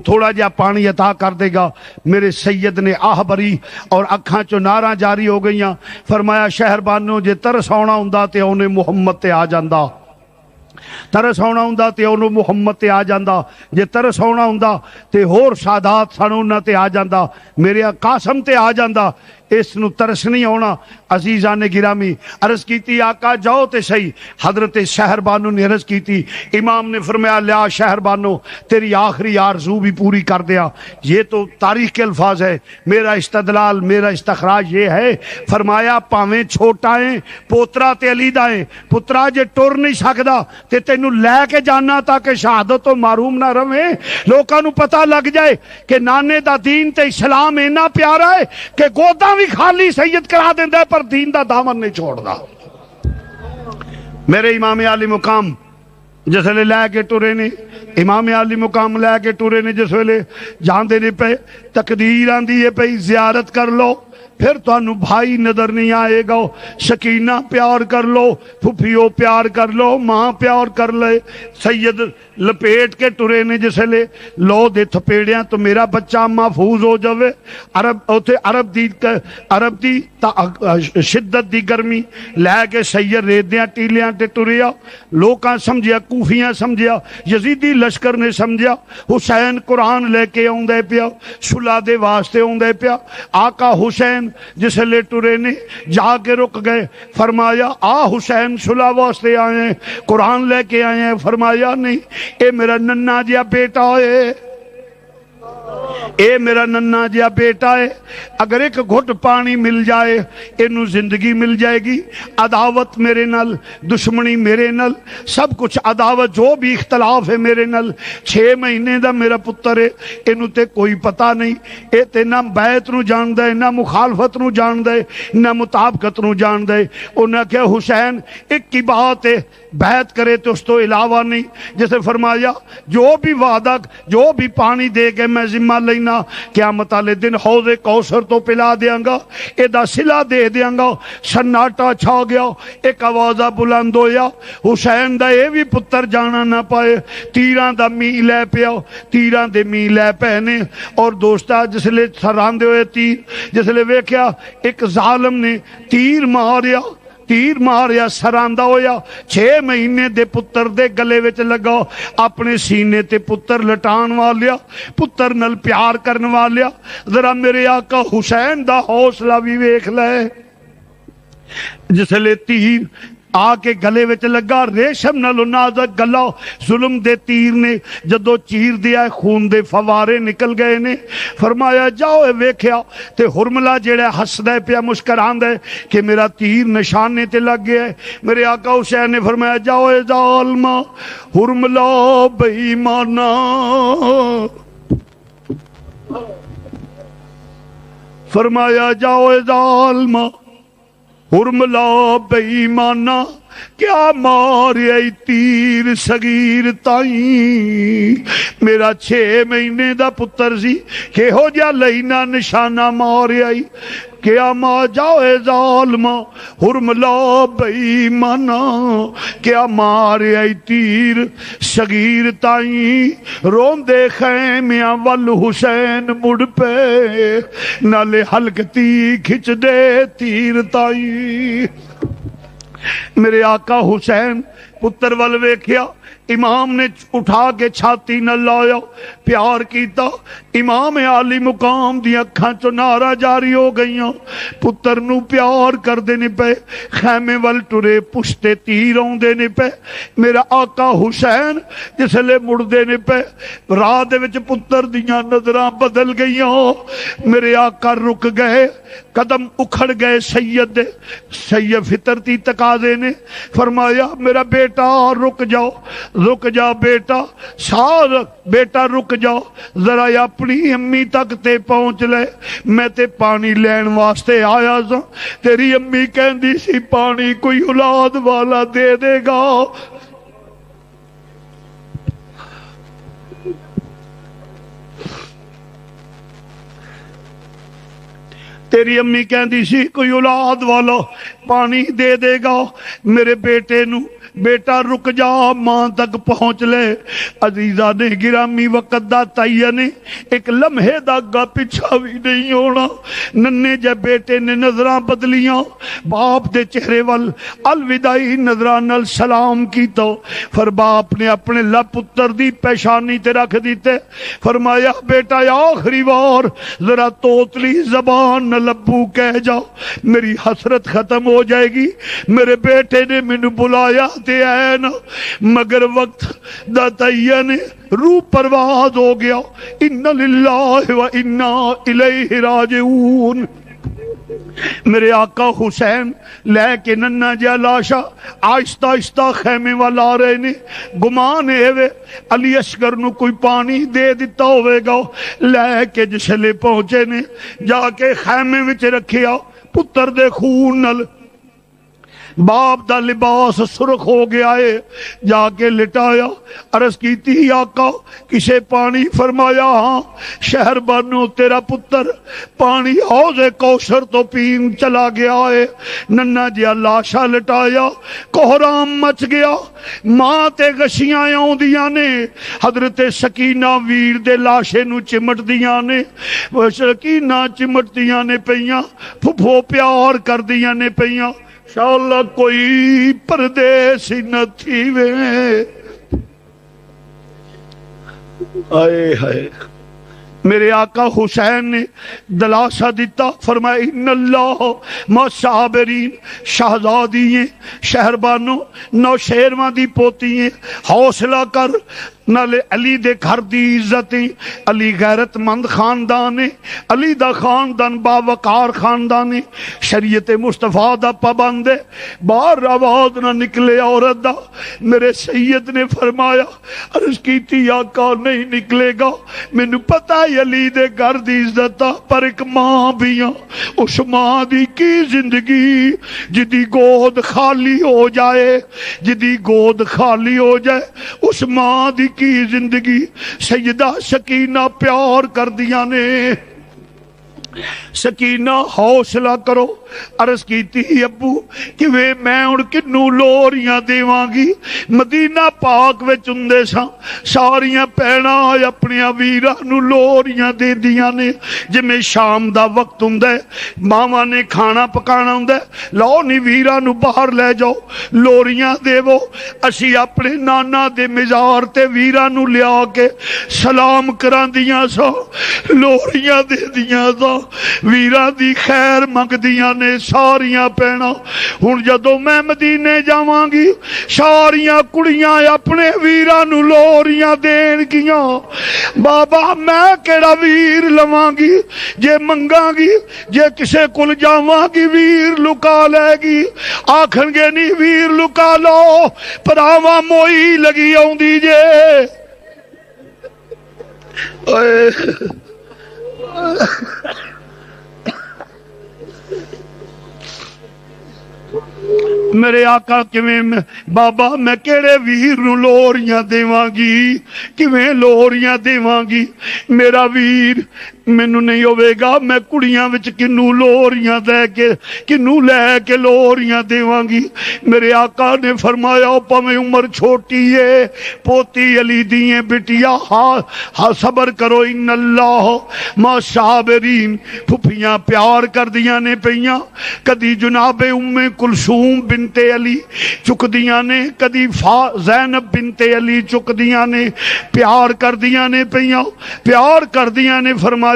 تھوڑا جا پانی عطا کر دے گا میرے سید نے آہ بری اور اکھاں چو ناراں جاری ہو گئیاں فرمایا شہر بانو جے ترس آنا ہوندا تے اونے محمد تے آ جاندا ترس آنا ہوندا تے انہوں محمد تے آ جاندا جے ترس آنا ہوندا تے ہور سادات سن انہاں تے آ جاندا میرے قاسم تے آ جاندا اس نو ترس نہیں ہونا عزیزان گرامی عرض کیتی آقا جاؤ تے صحیح حضرت شہر بانو نے عرض کیتی امام نے فرمایا لیا شہر بانو تیری آخری آرزو بھی پوری کر دیا یہ تو تاریخ کے الفاظ ہے میرا استدلال میرا استخراج یہ ہے فرمایا پاویں چھوٹا ہے پوترا تے علی دا ہے پترا جے ٹر نہیں سکدا تے تینو لے کے جانا تاکہ شہادت تو معروم نہ رہے لوکاں نو پتہ لگ جائے کہ نانے دا دین تے اسلام اینا پیارا ہے کہ گودا بھی خالی سید کرا دیندہ ہے پر دین دا دامن نہیں چھوڑ دا میرے امام علی مقام جس ویلے لے کے ٹرے نے امام علی مقام لے کے ٹرے نے جس ویلے جاندے نے پہ تقدیر آندی ہے پہ زیارت کر لو پھر تو انو بھائی نظر نہیں آئے گا سکینہ پیار کر لو پھپھیو پیار کر لو ماں پیار کر لے سید لپیٹ کے ٹرے نے جسے لے لو دے تھپیڑیاں تو میرا بچہ محفوظ ہو جاوے عرب دی شدت دی گرمی لے کے سید ریدیاں ٹیلیاں تے ٹریا لوکاں سمجھیا کوفیاں سمجھیا یزیدی لشکر نے سمجھیا حسین قرآن لے کے آن دے پیا صلح دے واسطے آن دے پیا آقا حسین جسے لے ٹرے نے جا کے رک گئے فرمایا حسین صلح واسطے آئے ہیں قرآن لے کے آئے ہیں فرمایا نہیں اے میرا ننہ جیا بیٹا ہے اے میرا ننہ جیا بیٹا ہے اگر ایک گھٹ پانی مل جائے انہوں زندگی مل جائے گی عداوت میرے نل دشمنی میرے نل سب کچھ عداوت جو بھی اختلاف ہے میرے نل 6 مہینے دا میرا پتر ہے انہوں تے کوئی پتہ نہیں اے تے نہ بیعت نو جان دے نہ مخالفت نو جان دے نہ مطابقت نو جان دے انہوں نے کہا حسین ایک کی بات ہے بیعت کرے تو اس تو علاوہ نہیں جیسے فرمایا جو بھی وعدہ جو بھی پانی دے کے میں ذمہ لینا قیامت والے دن حوض کوثر تو پلا دیاں گا ایدا صلہ دے دیاں گا سناٹا چھا گیا ایک آوازہ بلند ہویا حسین دا اے بھی پتر جانا نہ پائے تیران دا می لے پیا تیران دے می لے پہنے اور دوستا جس لے سران دے ہوئے تیر جس لے ویکھیا ایک ظالم نے تیر ماریا سراندہ ہویا 6 مہینے دے پتر دے گلے وچ لگا اپنے سینے تے پتر لٹان والیا پتر نل پیار کرن والیا ذرا میرے آقا حسین دا حوصلہ بھی ویکھ لے جس لے تیر آ کے گلے وچ لگا ریشم نالو نازک گلا ظلم دے تیر نے جدو چیر دیا خون دے فوارے نکل گئے نے فرمایا جاؤ ویکھیا تے ہرملا جیڑا ہسدا پیا مسکراندا ہے کہ میرا تیر نشانے تے لگ گیا ہے میرے آقا حسین نے فرمایا جاؤ اے ظالما ہرملا بے ایمانا فرمایا جاؤ اے ظالما ہرملا بے ایمانا کیا ماریا تیر صغیر تائیں میرا 6 مہینے دا پتر سی کہو جا لینا نشانہ ماریا کیا ماں جاؤے ظالمہ حرملا بئی مانا کیا ماریا تیر صغیر تائیں روندے خیمیاں وال حسین مڑ پہ نالے حلقتی کھچ دے تیر تائیں میرے آقا حسین پتر وال ویکھیا امام نے اٹھا کے چھاتی نہ لایا پیار کیتا امام عالی مقام دی اکھاں چو نارا جاری ہو گئیاں پتر نو پیار کر دینے پہ خیمے وال ٹرے پشتے تیر ہوں دینے پہ میرا آقا حسین جس لے مڑ دینے پہ راہ دے وچ پتر دیاں نظران بدل گئیاں میرے آقا رک گئے قدم اکھڑ گئے سید دے سید فطرتی تقاضے نے فرمایا میرا بیٹا رک جا بیٹا سار بیٹا رک جاؤ ذرا اپنی امی تک تے پہنچ لے میں تے پانی لین واسطے آیا سا تیری امی کہندی سی پانی کوئی اولاد والا دے دے گا تیری امی کہندی سی کوئی اولاد والا پانی دے دے گا میرے بیٹے نو بیٹا رک جا ماں تک پہنچ لے عزیزہ نے گرامی وقت دا تعین ایک لمحے دا گا پیچھا بھی نہیں ہونا ننے جے بیٹے نے نظران بدلیاں باپ دے چہرے وال الوداعی نظران نال سلام کیتا پھر باپ نے اپنے پتر دی پیشانی تے رکھ دیتے فرمایا بیٹا آخری وار ذرا توتلی زبان نہ لبو کہہ جاؤ میری حسرت ختم ہو جائے گی میرے بیٹے نے مینوں بلایا تے ہے نا مگر وقت دا تعین روح پرواز ہو گیا ان للہ و انا الیہ راجعون میرے آقا حسین لے کے ننہ جا لاشا آہستہ آہستہ خیمے والا آ رہے نے گمان ہے علی اصغر نو کوئی پانی دے دیتا ہوئے گا لے کے جسلے پہنچے نے جا کے خیمے وچ رکھیا پتر دے خون نل باپ دا لباس سرخ ہو گیا ہے جا کے لٹایا عرض کیتی آقا کسے پانی فرمایا ہاں شہر بانو تیرا پتر پانی حوض کوثر تو پین چلا گیا ہے ننہ جیا لاشا لٹایا کوہرام مچ گیا ماں تے گشیاں آؤں دیاں نے حضرت سکینہ ویر دے لاشے نو چمٹ دیاں نے سکینہ چمٹ دیاں نے پیاں پھپھو پیار کر دیاں نے پیاں انشاءاللہ کوئی پردیسی نہ تھی وے آئے ہائے میرے آقا حسین نے دلاسا دیتا فرمایا ان اللہ ما صابرین شہزادی ہیں شہربانوں نوشیروان دی پوتی ہیں حوصلہ کر نالے علی دے گھر دی عزتیں علی غیرت مند خاندان ہے علی دا خاندان باوقار خاندان ہے شریعت مصطفیٰ دا پابند ہے باہر آواز نہ نکلے عورت دا میرے سید نے فرمایا عرض کیتی آقا نہیں نکلے گا مینوں پتہ ہے علی دے گھر دی عزت پر ایک ماں بھی ہاں اس ماں دی کی زندگی جدی گود خالی ہو جائے جدی گود خالی ہو جائے اس ماں دی کی زندگی سیدہ سکینہ پیار کر دیا نے سکینہ حوصلہ کرو عرض کیتی ابو کہ وے میں ان کنو لوریاں دیواں گی مدینہ پاک وچ اندے ساں ساریاں پینا اپنی ویراں نو لوریاں دے دیاں نے جمیں شام دا وقت ہوندا ہے ماواں نے کھانا پکانا ہوندا ہے لو نی ویراں نو باہر لے جاؤ لوریاں دیو اسی اپنے نانا دے مزار تے ویراں نو لیا کے سلام کراندیاں سا لوریاں دے دیاں سا ویراں دی خیر منگ دیاں نے ساریاں پینا ہن جدوں میں مدینے جاواں گی ساریاں کڑیاں اپنے ویراں نو لوریاں دین گیاں بابا میں کیڑا ویر لواں گی جے منگاں گی جے کسے کول جاواں گی ویر لکا لے گی آکھن گے نہیں ویر لکا لو پراواں موئی لگی آوندی جے میرے آقا کیویں بابا میں کیڑے ویر نو لوریاں دیواں گی، کیویں لوریاں دیواں گی، میرا ویر مینوں نہیں ہوے گا، میں کڑیاں وچ کنوں لوریاں دے کے کنوں لے کے لوریاں دیواں گی۔ میرے آقا نے فرمایا پاویں عمر چھوٹی ہے، پوتی علی دیئے بٹیا ہاں صبر کرو، ان اللہ ما صابرین۔ پھپھیاں پیار کر دیاں نے پیاں، کدی جناب ام کلثوم بنت علی چک دیاں نے، کدی زینب بنت علی چک دیاں نے، پیار کر دیاں نے پیاں، پیار کر دیاں نے۔ فرمایا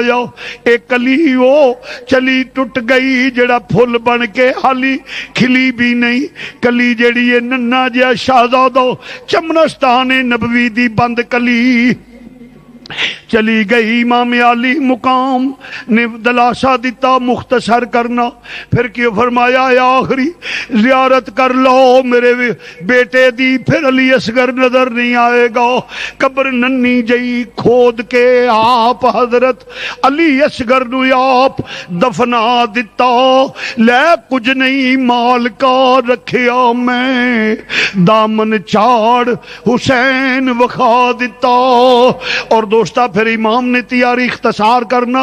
اے کلی وہ چلی ٹٹ گئی جڑا پھل بن کے حالی کھلی بھی نہیں، کلی جڑی ہے ننا جیا شہزادہ چمنستان نبوی دی بند کلی چلی گئی۔ امام علی مقام نے دلاسا دیتا مختصر کرنا، پھر کیوں فرمایا آخری زیارت کر لو میرے بیٹے دی، پھر علی اصغر نظر نہیں آئے گا۔ قبر ننی جئی کھود کے آپ حضرت علی اصغر نو آپ دفنا دیتا، لے کچھ نہیں مال کا رکھیا میں، دامن چاڑ حسین وکھا دیتا۔ اور دوستا پھر امام نے تیاری اختصار کرنا،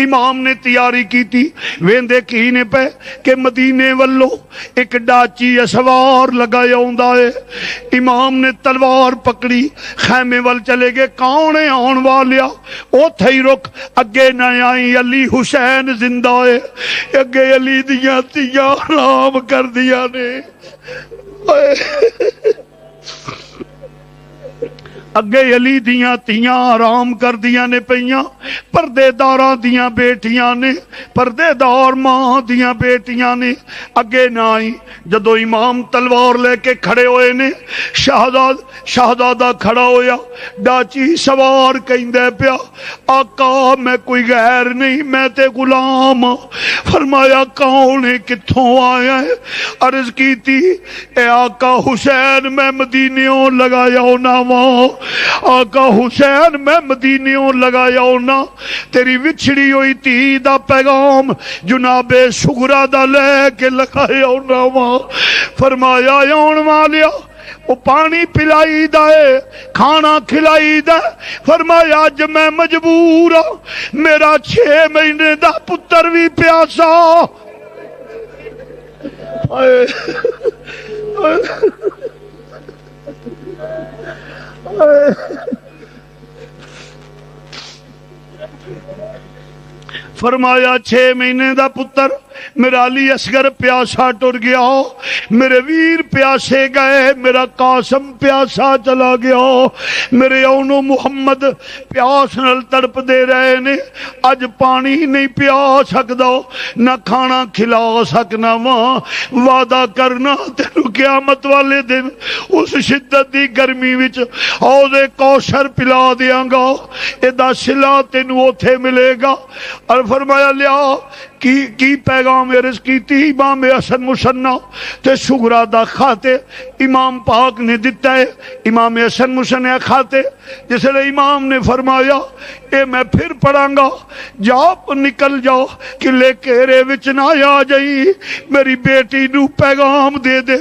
امام نے تیاری کی تھی ویندے کینے پہ کہ مدینے والو ایک ڈاچی اسوار لگایا ہوندا ہے۔ امام نے تلوار پکڑی خیمے وال چلے گئے، کون ہے آن والیا او تھئی رک اگے نہ آئی، علی حسین زندہ ہے، اگے علی دیاں تیاں حرام کر دیا نے، اگے علی دیاں تیاں آرام کر دیاں نے پیاں، پردے داراں دیاں بیٹیاں نے، پردے دار ماں دیاں بیٹیاں نے اگے نہ آئی۔ جدو امام تلوار لے کے کھڑے ہوئے نے، شہزادہ کھڑا ہویا، ڈاچی سوار کہندے پیا آقا میں کوئی غیر نہیں، میں تے غلام۔ فرمایا کون ہے کتھوں آیا ہے؟ عرض کی تھی اے آقا حسین میں مدینیوں لگایا ہونا وہاں، آقا حسین میں مدینیوں لگایا ہونا، تیری وچھڑی ہوئی تھی دا پیغام جناب سغرا دا لے کے لگایا ہونا وہاں۔ فرمایا یون والیا وہ پانی پلائی دے کھانا کھلائی دے۔ فرمایا اج میں مجبور ہوں، میرا 6 مہینے دا پتر بھی پیاسا۔ فرمایا 6 مہینے دا پتر میرا علی اصغر پیاسا ٹر گیا، میرے ویر پیاسے گئے، میرا قاسم پیاسا چلا گیا، میرے اونو محمد پیاس نال تڑپ دے رہے نے، اج پانی نہیں پیا سکدا، نہ کھانا کھلا سکنا، وہاں وعدہ کرنا تینو قیامت والے دن اس شدت دی گرمی وچ حوض کوثر پلا دیاں گا، ادا صلہ تینو اوتھے ملے گا۔ اور فرمایا لیا کی پیغام عرض کی تھی امام حسن مسنہ تے سغرا دا کھاتے امام پاک نے دیتا ہے، امام حسن مسنہ کھاتے جس لئے امام نے فرمایا اے میں پھر پڑھاں گا، جاؤ نکل جاؤ قلعے کیرے وچ نہ آ جائی، میری بیٹی نو پیغام دے دے،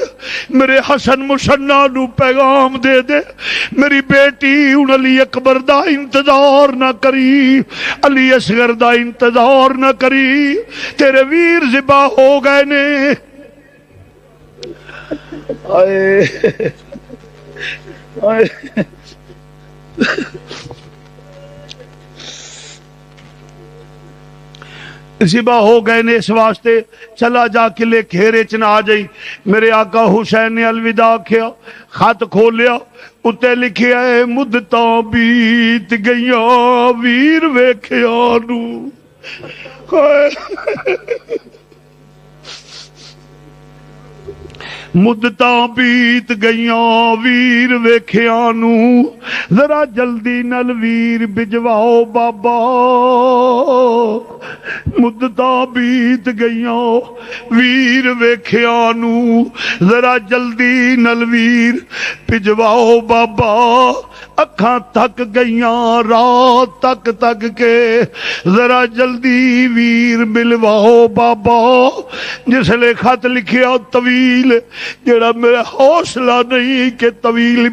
میرے حسن مسنہ نو پیغام دے دے، میری بیٹی ان علی اکبر دا انتظار نہ کری، علی اصغر دا انتظار نہ کری، تیرے ویر ذبح ہو گئے نے۔ ذبح ہو گئے نے، اس واسطے چلا جا قلعے گھیرے چ نہ آ جائی۔ میرے آقا حسین نے الوداع کیا، خط کھولیا، اتے لکھیا ہے مدتاں بیت گئیاں ویر ویکھیا نو، ਮੁੱਦਤਾਂ ਬੀਤ ਗਈਆਂ ਵੀਰ ਵੇਖਿਆਂ ਨੂੰ, ਜ਼ਰਾ ਜਲਦੀ ਨਾਲ ਵੀਰ ਬਿਜਵਾਓ ਬਾਬਾ। ਮੁੱਦਤਾਂ ਬੀਤ ਗਈਆਂ ਵੀਰ ਵੇਖਿਆਂ ਨੂੰ, ਜ਼ਰਾ ਜਲਦੀ ਨਾਲ ਵੀਰ ਭਿਜਵਾਓ ਬਾਬਾ। ਅੱਖਾਂ ਥੱਕ ਗਈਆਂ ਰਾਤ ਤੱਕ ਤੱਕ ਕੇ, ਜ਼ਰਾ ਜਲਦੀ ਵੀਰ ਮਿਲਵਾਓ ਬਾਬਾ। ਜਿਸਲੇ ਖਤ ਲਿਖਿਆ ਤਵੀਲ, ਜਿਹੜਾ ਮੇਰਾ ਹੌਸਲਾ ਨਹੀਂ ਕਿ ਤਵੀਲ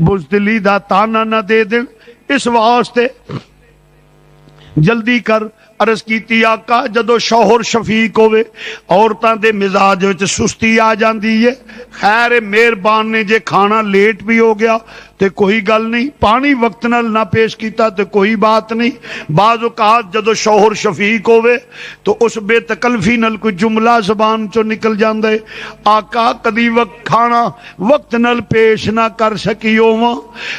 بزدلی دا تانا نہ دے دیں، اس واسطے جلدی کر۔ عرض کیتی آقا جدو شوہر شفیق ہوئے عورتاں دے مزاج وچ سستی آ جاندی ہے، خیر مہربان نے جے کھانا لیٹ بھی ہو گیا تے کوئی گل نہیں، پانی وقت نال نہ پیش کیتا تے کوئی بات نہیں۔ بعض اوقات جدو شوہر شفیق ہوئے تو اس بے تکلفی نال کوئی جملہ زبان چو نکل جاندے، آقا کدی وقت کھانا وقت نال پیش نہ کر سکی ہوواں،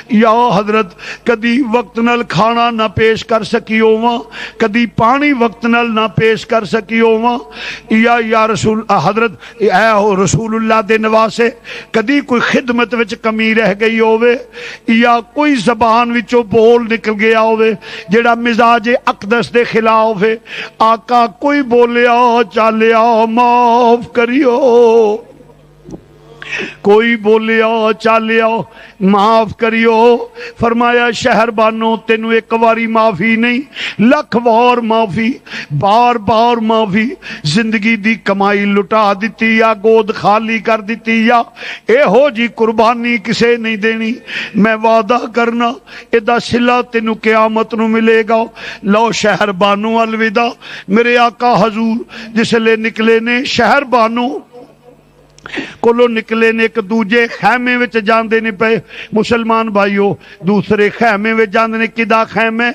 یا حضرت کدی وقت نال کھانا نہ پیش کر سکی ہوواں، کدی پانی وقت نال نہ پیش کر سکی ہوواں، یا رسول حضرت اے ہو رسول اللہ دے نواسے کدی کوئی خدمت وچ کمی رہ گئی ہوئے، یا کوئی زبان وچوں بول نکل گیا ہوئے جڑا مزاج اقدس دے خلاف ہے، آقا کوئی بولیا چالیا معاف کریو، کوئی بولیا چالیا معاف کریو۔ فرمایا شہر بانو تینو ایک واری معافی نہیں، لکھ وار معافی، بار بار معافی، زندگی دی کمائی لٹا دیتی یا گود خالی کر دیتی یا اے ہو جی قربانی کسے نہیں دینی، میں وعدہ کرنا ادا صلہ تینو قیامت نو ملے گا۔ لو شہر بانو الوداع، میرے آقا حضور جس لے نکلے نے شہر بانو کولو نکلے نے، ایک دوجے خیمے وچ جاندے نے پے مسلمان بھائیو، دوسرے خیمے وچ جاندے نے، کدا خیمے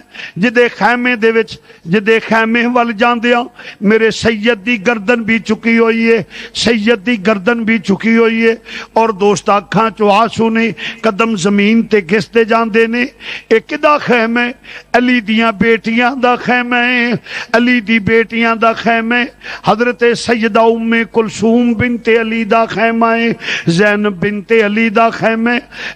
جدے خیمے دے وچ جدے خیمے وال جاندیاں میرے سید دی گردن بھی چکی ہوئی ہے، سید دی گردن بھی چکی ہوئی ہے، اور دوست اکھاں چو آنسو نے، قدم زمین تے گھستے جاندے نے۔ اے کدا خیمے؟ علی دیاں بیٹیاں دا خیمے، علی دی بیٹیاں دا خیمے، حضرت سیدہ ام کلثوم بنت علی دا خیمہ ہے، زینب بنت علی دا خیمہ،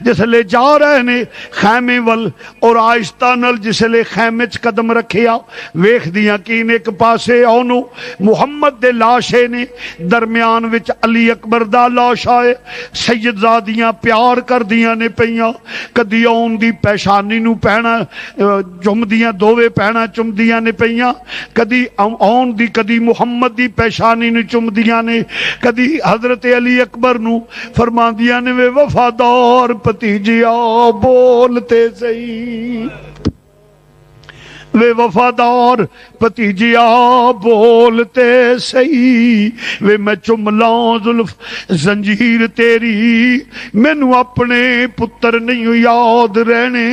جس لے جا رہے نے خیمے ول، اور آہستہ نل جس لے خیمے چ قدم رکھیا ویکھ دیاں کین ایک پاسے اونو محمد دے لاشے نے، درمیان وچ علی اکبر دا لاش آئے، سید زادیاں پیار کر دیاں نے پیاں، کدی اون دی پیشانی نو پہنا چم دیاں، دووے پہنا چم دیاں نے پیاں، کدی اون دی کدی محمد دی پیشانی نو چم دیاں نے، کدی حضرت علی اکبر نو فرما دیا نے، وے وفادار پتیجیا بولتے سہی، وے وفادار پتیجیا بولتے سہی، وے میں چملاں زلف زنجیر تیری، مینو اپنے پتر نہیں یاد رہنے،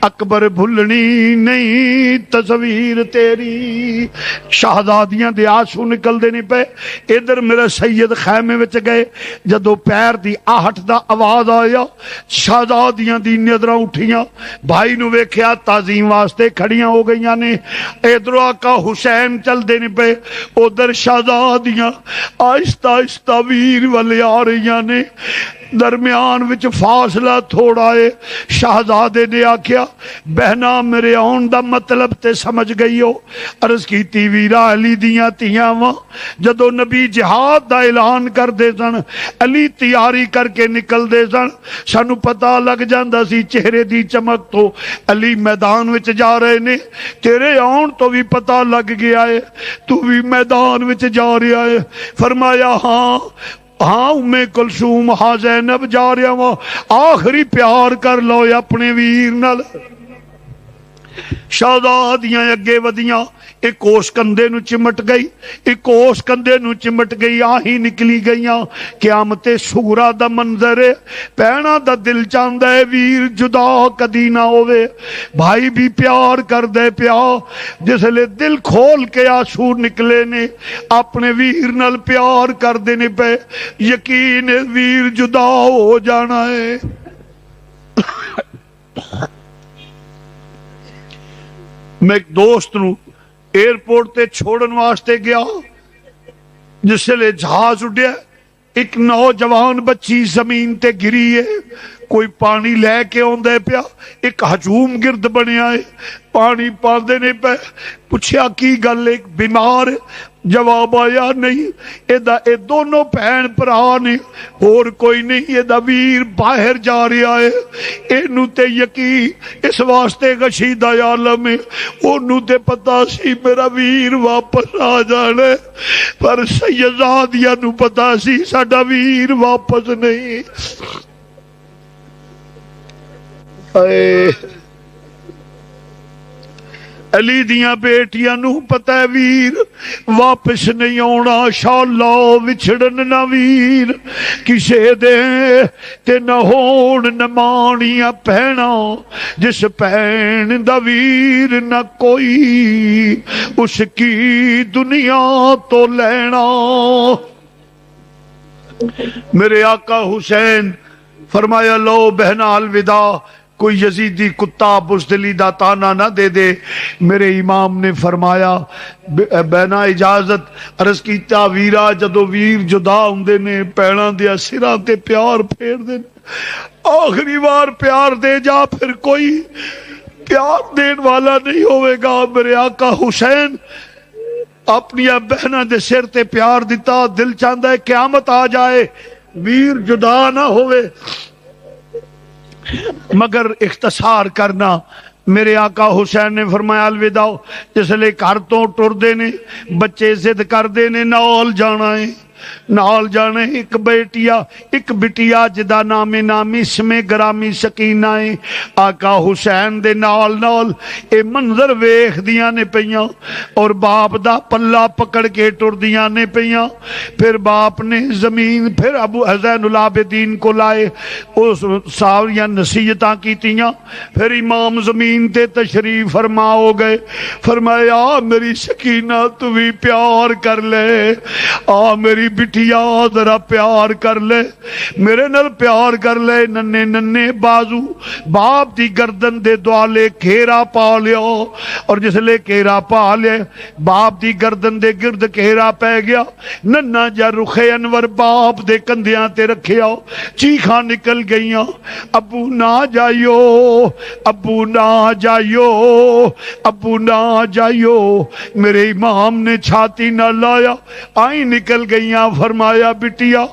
اکبر بھلنی نہیں تصویر تیری۔ شہزادیاں دے آنسو نکل دے نہیں پے۔ ادھر میرا سید خیمے وچ گئے، جدو پیر دی آہٹ دا آواز آیا شہزادیاں دی نظراں اٹھیاں، بھائی نو ویکھیا تعظیم واسطے کھڑیاں ہو گئیاں نے، ادھر آقا حسین چل دینے پہ، ادھر شہزادیاں آہستہ آہستہ ویر والے آ رہیاں نے، درمیان وچ فاصلہ تھوڑا ہے۔ شہزادے نے آکھیا بہنا میرے آن دا مطلب تے سمجھ گئی ہو؟ عرض کیتی ویرا علی دیاں تیاں واں، جدو نبی جہاد دا اعلان کر دے سن علی تیاری کر کے نکل دے سن، سانو پتہ لگ جاندا سی چہرے دی چمک تو علی میدان وچ جا رہے نے، تیرے آن تو بھی پتہ لگ گیا ہے تو بھی میدان وچ جا رہا ہے۔ فرمایا ہاں ہاں ام کلثوم، ہاں زینب جا رہا ہوں، آخری پیار کر لو اپنے ویر نال۔ شہزادیاں اگے ودیاں، ایک کوس کندے نو چمٹ گئی، ایک کوس کندے نو چمٹ گئی، آہی نکلی گئیاں۔ قیامت سغرا دا منظر ہے، پینا دا دل چاہندا ہے ویر جدا کدی نہ ہوئے، بھائی بھی پیار کر دے پیا، جس لے دل کھول کے آنسو نکلے نے، اپنے ویر نال پیار کر دینے پہ یقین ویر جدا ہو جانا ہے۔ میں ایک دوست نو ایئرپورٹ تے چھوڑن واسطے گیا، جس لے جہاز اڈیا، ایک نوجوان بچی زمین تے گری ہے، کوئی پانی لے کے آندے پیا، ایک ہجوم گرد بنیا ہے، پانی پاندے نے پہ، پوچھیا کی گل ایک بیمار ہے؟ جواب آیا نہیں، اے دونوں بہن بھرا نے، اور کوئی نہیں، اے ویر باہر جا رہا ہے، اینو تے یقین اس واسطے غشیدہ عالم ہے، اونوں تے پتہ سی میرا ویر واپس آ جانا، پر سیدزادیاں نو پتہ سی ساڈا ویر واپس نہیں۔ اے علی دیاں بیٹیاں نو پتہ ہے ویر واپس نہیں آنا، شالا وچھڑن نہ ویر کسے دے تے نہ ہون نمانیاں پہنا، جس پہن دا ویر نہ کوئی اس کی دنیا تو لینا۔ میرے آقا حسین فرمایا لو بہنا الوداع، کوئی یزیدی کتا بزدلی دا تانا نہ دے دے۔ میرے امام نے فرمایا بہنا اجازت، عرض کیتا ویرا جدو ویر جدا ہوندے نے پیڑاں دیا سراں تے پیار پھیر دے، آخری بار پیار دے جا، پھر کوئی پیار دین والا نہیں ہوئے گا۔ میرے آقا حسین اپنی بہنا دے سر تے پیار دیتا، دل چاہتا ہے قیامت آ جائے ویر جدا نہ ہوئے، مگر اختصار کرنا۔ میرے آقا حسین نے فرمایا الوداع، جس لئے گھر تو ٹر دے نے بچے ضد کر دے نے نال جانا ہے، نال جانے ایک بیٹیا ایک بٹیا جدا نام نامی اسمِ گرامی سکینہ ہے۔ آقا حسین دے نال نال اے منظر ویکھ دیاں نے پیاں اور باپ دا پلہ پکڑ کے ٹر دیاں نے پیاں۔ پھر باپ نے زمین، پھر ابو زین العابدین کو لائے، اس ساریاں نصیحتاں کیتیاں، پھر امام زمین تے تشریف فرما ہو گئے۔ فرمایا میری سکینہ تو بھی پیار کر لے، آ میری بٹیا ذرا پیار کر لے، میرے نال پیار کر لے۔ ننے ننے بازو باپ دی گردن دے دوالے گھیرا پا لیا، اور جس لے گھیرا پا لے باپ دی گردن دے گرد گھیرا پہ گیا، ننا جا رخ انور باپ دے کندیاں تے رکھیا، چیخاں نکل گئیاں، ابو نہ جائیو، ابو نہ جائیو، ابو نہ جائیو۔ میرے امام نے چھاتی نہ لایا، آئیں نکل گئیاں۔ فرمایا بٹیا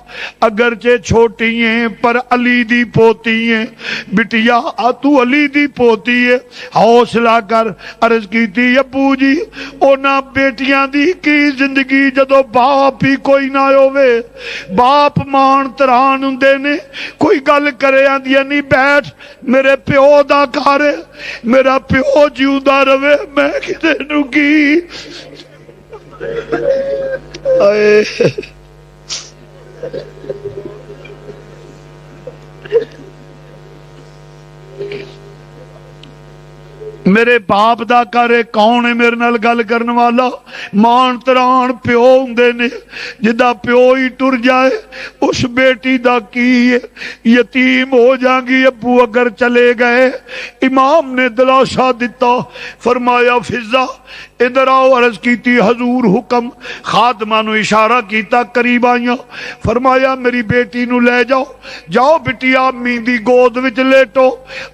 اگرچہ چھوٹی ہیں پر علی دی پوتی ہیں، بٹیا تو علی دی پوتی ہے، حوصلہ کر۔ عرض کیتی ابو جی اونا بیٹیاں دی کی زندگی جدو باپ ہی کوئی نہ ہوئے، باپ مان تران ہوندے نے، کوئی گل کرے آندیا نہیں بیٹھ میرے پیو دا گھر، میرا پیو جیوندا رہے، میں کدے نو کی میرے باپ دا کرے کون ہے میرے نال گل کرن والا؟ مان تران پیو ہوندے نے، جدا پیو ہی ٹر جائے اس بیٹی دا کی ہے، یتیم ہو جائیں گی ابو اگر چلے گئے۔ امام نے دلاسا دیتا، فرمایا فضا ادھر آؤ۔ عرض کیتی حضور حکم، خادمہ نو اشارہ کیتا، قریب آئیاں، فرمایا میری بیٹی نو لے جاؤ، جاؤ بٹیا امی دی گود وچ لیٹو،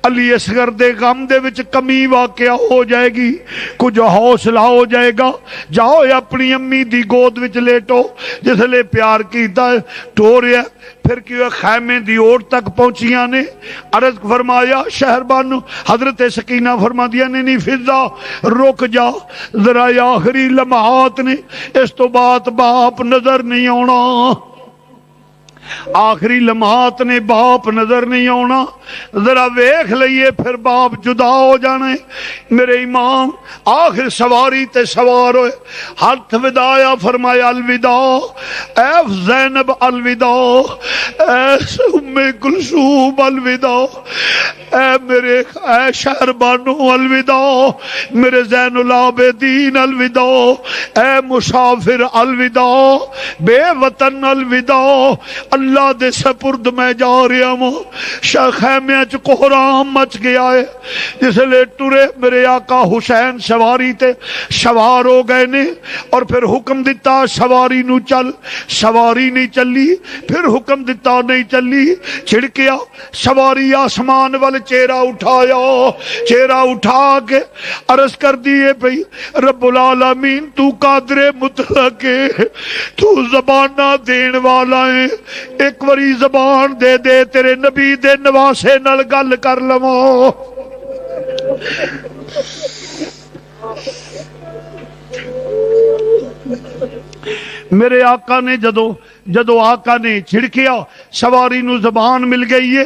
علی اصغر دے غم دے وچ کمی واقعہ ہو جائے گی، کچھ حوصلہ ہو جائے گا، جاؤ اپنی امی دی گود وچ لیٹو۔ جس لئے پیار کیتا ہے ٹوریا، پھر کیوں خیمے دی اوٹ تک پہنچیاں نے۔ عرض فرمایا شہر بانو، حضرت سکینہ فرما دیا نہیں فضا رک جا ذرا، آخری لمحات نے، اس تو بعد باپ نظر نہیں آنا، آخری لمحات نے باپ نظر نہیں آنا، ذرا ویکھ لئیے پھر باپ جدا ہو جانے۔ میرے امام آخر سواری تے سوار ہوئے، ہاتھ ودایا، فرمایا الوداع اے زینب، الوداع اے ام کلثوم، الوداع اے میرے اے شہر بانو، الوداع میرے زین العابدین، الوداع اے مسافر، الوداع بے وطن، الوداع اللہ دے سپرد میں جا رہا ہوں۔ خیمے چ کوہرام مچ گیا ہے، جس لئے ٹرے میرے آقا حسین سواری تے سوار ہو گئے نے، اور پھر حکم دیتا سواری نو چل، سواری نہیں چلی، پھر حکم دیتا نہیں چلی، چھڑکیا سواری آسمان والے چہرہ اٹھایا، چہرہ اٹھا کے عرض کر دیے بھئی رب العالمین تو قادر مطلق ہے، تو زبانہ دین والا ہے، ایک وری زبان دے دے تیرے نبی دے نواسے نال گل کر لواں۔ میرے آقا نے جدو آقا نے چھڑکیا سواری نو زبان مل گئی ہے.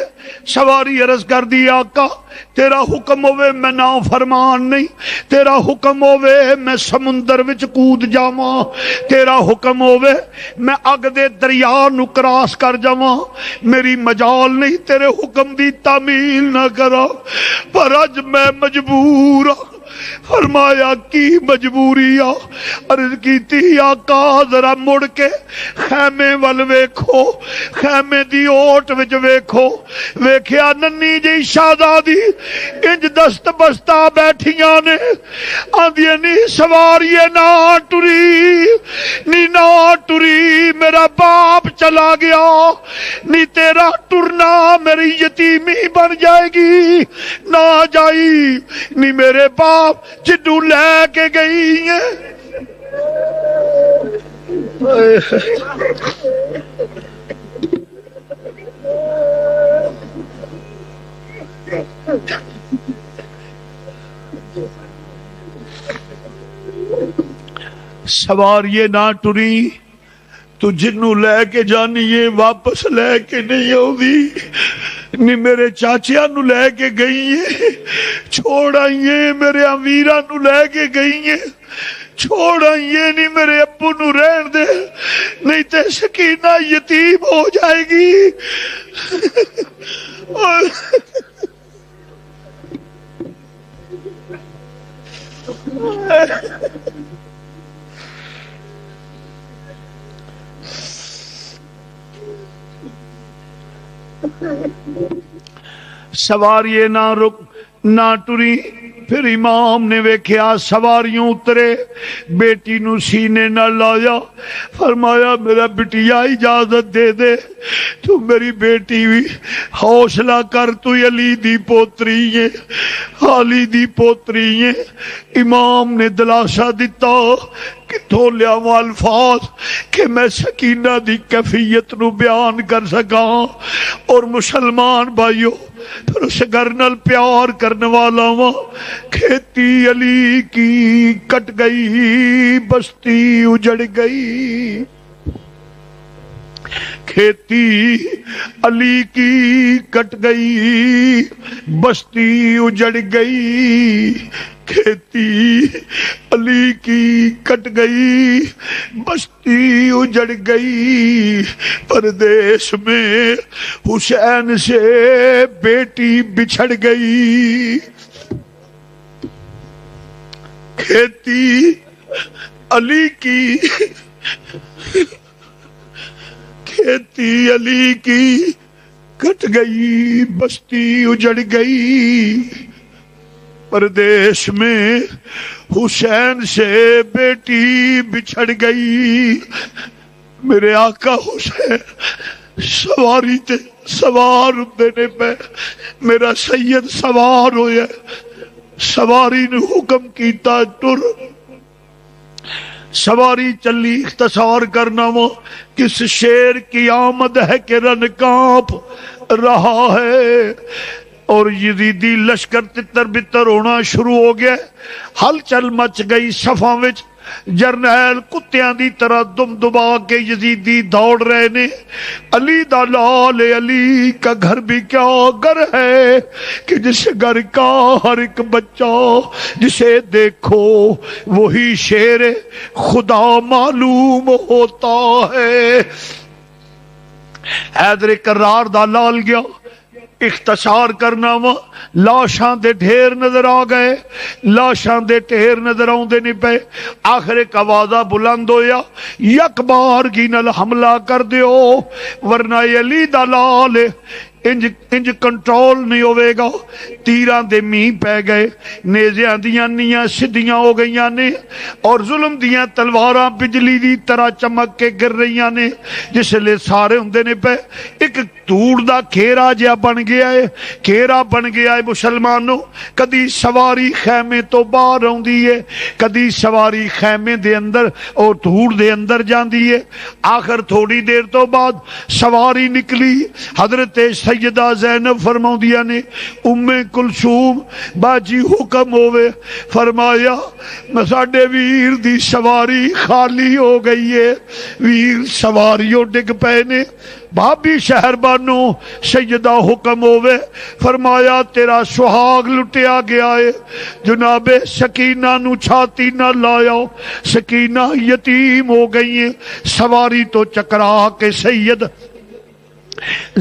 سواری عرض کر دی آقا تیرا حکم ہوئے میں نا فرمان نہیں, تیرا حکم ہوئے میں سمندر وچ کود جاواں, تیرا حکم ہوئے میں اگ دے دریا نو کراس کر جاواں, میری مجال نہیں تیرے حکم دی تعمیل نہ کرا, پر اج میں مجبور ہاں. فرمایا کی مجبوری آ؟ عرض کیتی آقا ذرا مڑ کے خیمے ول ویکھو, خیمے دی اوٹ وچ ویکھو. ویکھیا ننی جی شہزادی انج دست بستہ بیٹھیاں نے, آندیاں نی سواریے نہ ٹری, نی نہ ٹری, میرا باپ چلا گیا, نی تیرا ٹرنا میری یتیمی بن جائے گی, نہ جائی نی میرے باپ جدو لے کے گئی ہیں. سواریے نہ ٹری, تو جنوں لے کے جانی ہے واپس لے کے نہیں آؤں, نی میرے چاچیاں نو لے کے گئی ہیں, چھوڑ آئیے میرے امیراں نو لے کے گئی ہیں, چھوڑ آئیے نہیں میرے ابو نو رہن دے, نہیں تے سکینہ یتیم ہو جائے گی. سواریے نہ رک نہ ٹری. پھر امام نے ویکھیا سواریوں اترے, بیٹی نو سینے نہ لایا, فرمایا میرا بٹیا اجازت دے دے, تو میری بیٹی بھی حوصلہ کر, تو علی دی پوتری ہے, علی دی پوتری ہے. امام نے دلاسا دیتا کتوں لیاواں الفاظ کہ میں سکینہ دی کیفیت نو بیان کر سکاں. اور مسلمان بھائیو پھر اس گھر نال پیار کرنے والا وا, کھیتی علی کی کٹ گئی بستی اجڑ گئی, کھیتی علی کی کٹ گئی بستی اجڑ گئی, کھیتی علی کی کٹ گئی بستی اجڑ گئی. پردیس میں حسین سے بیٹی بچھڑ گئی, کھیتی علی کی کھیتی علی کی کٹ گئی بستی اجڑ گئی. پردیس میں حسین سے بیٹی بچھڑ گئی. میرے آقا حسین سواری تے سوار دینے پہ میرا سید سوار ہویا, سواری نے حکم کیتا ٹر. سواری چلی, اختصار کرنا وہ کس شیر کی آمد ہے کہ رن کانپ رہا ہے. اور یزیدی لشکر تتر بتر ہونا شروع ہو گیا, ہلچل مچ گئی صفاں وچ. جرنیل کتیاں دی طرح دم دبا کے یزیدی دوڑ رہے نے. علی دا لال, علی کا گھر بھی کیا گھر ہے کہ جس گھر کا ہر ایک بچہ جسے دیکھو وہی شیر خدا معلوم ہوتا ہے. حیدر کرار دا لال گیا. اختصار کرنا وا لاشاں دے ڈھیر نظر آ گئے, لاشاں دے ڈھیر نظر آوندے نہیں پے. آخر ایک آوازہ بلند ہویا, یک بار کی نال حملہ کر دیو ورنہ علی دا لال انج کنٹرول نہیں ہوئے گا. تیران دے مین پہ گئے, نیزیاں دیاں نیاں سدھیاں ہو گئیاں نے, اور ظلم دیاں تلواراں بجلی دی طرح چمک کے گر رہیاں نے. جس لئے سارے ہوندے نے پہ ایک دور دا کھیرا جیا بن گیا ہے, کھیرا بن گیا ہے مسلمانوں. کدی سواری خیمے تو باہر ہوندی ہے, کدی سواری خیمے دے اندر اور دور دے اندر جاندی ہے. آخر تھوڑی دیر تو بعد سواری نکلی, حضرت سیدہ زینب فرماؤندیاں نے ام کلثوم باجی حکم ہوئے، فرمایا ساڈے ویر دی سواری خالی ہو گئی ہے، ویر سواریوں ڈگ پے نے، بھابی شہر بانو سیدہ حکم ہوئے، فرمایا تیرا سہاگ لٹیا گیا ہے، جناب سکینہ نو چھاتی نہ لایا، سکینہ یتیم ہو گئی ہیں۔ سواری تو چکرا کے سید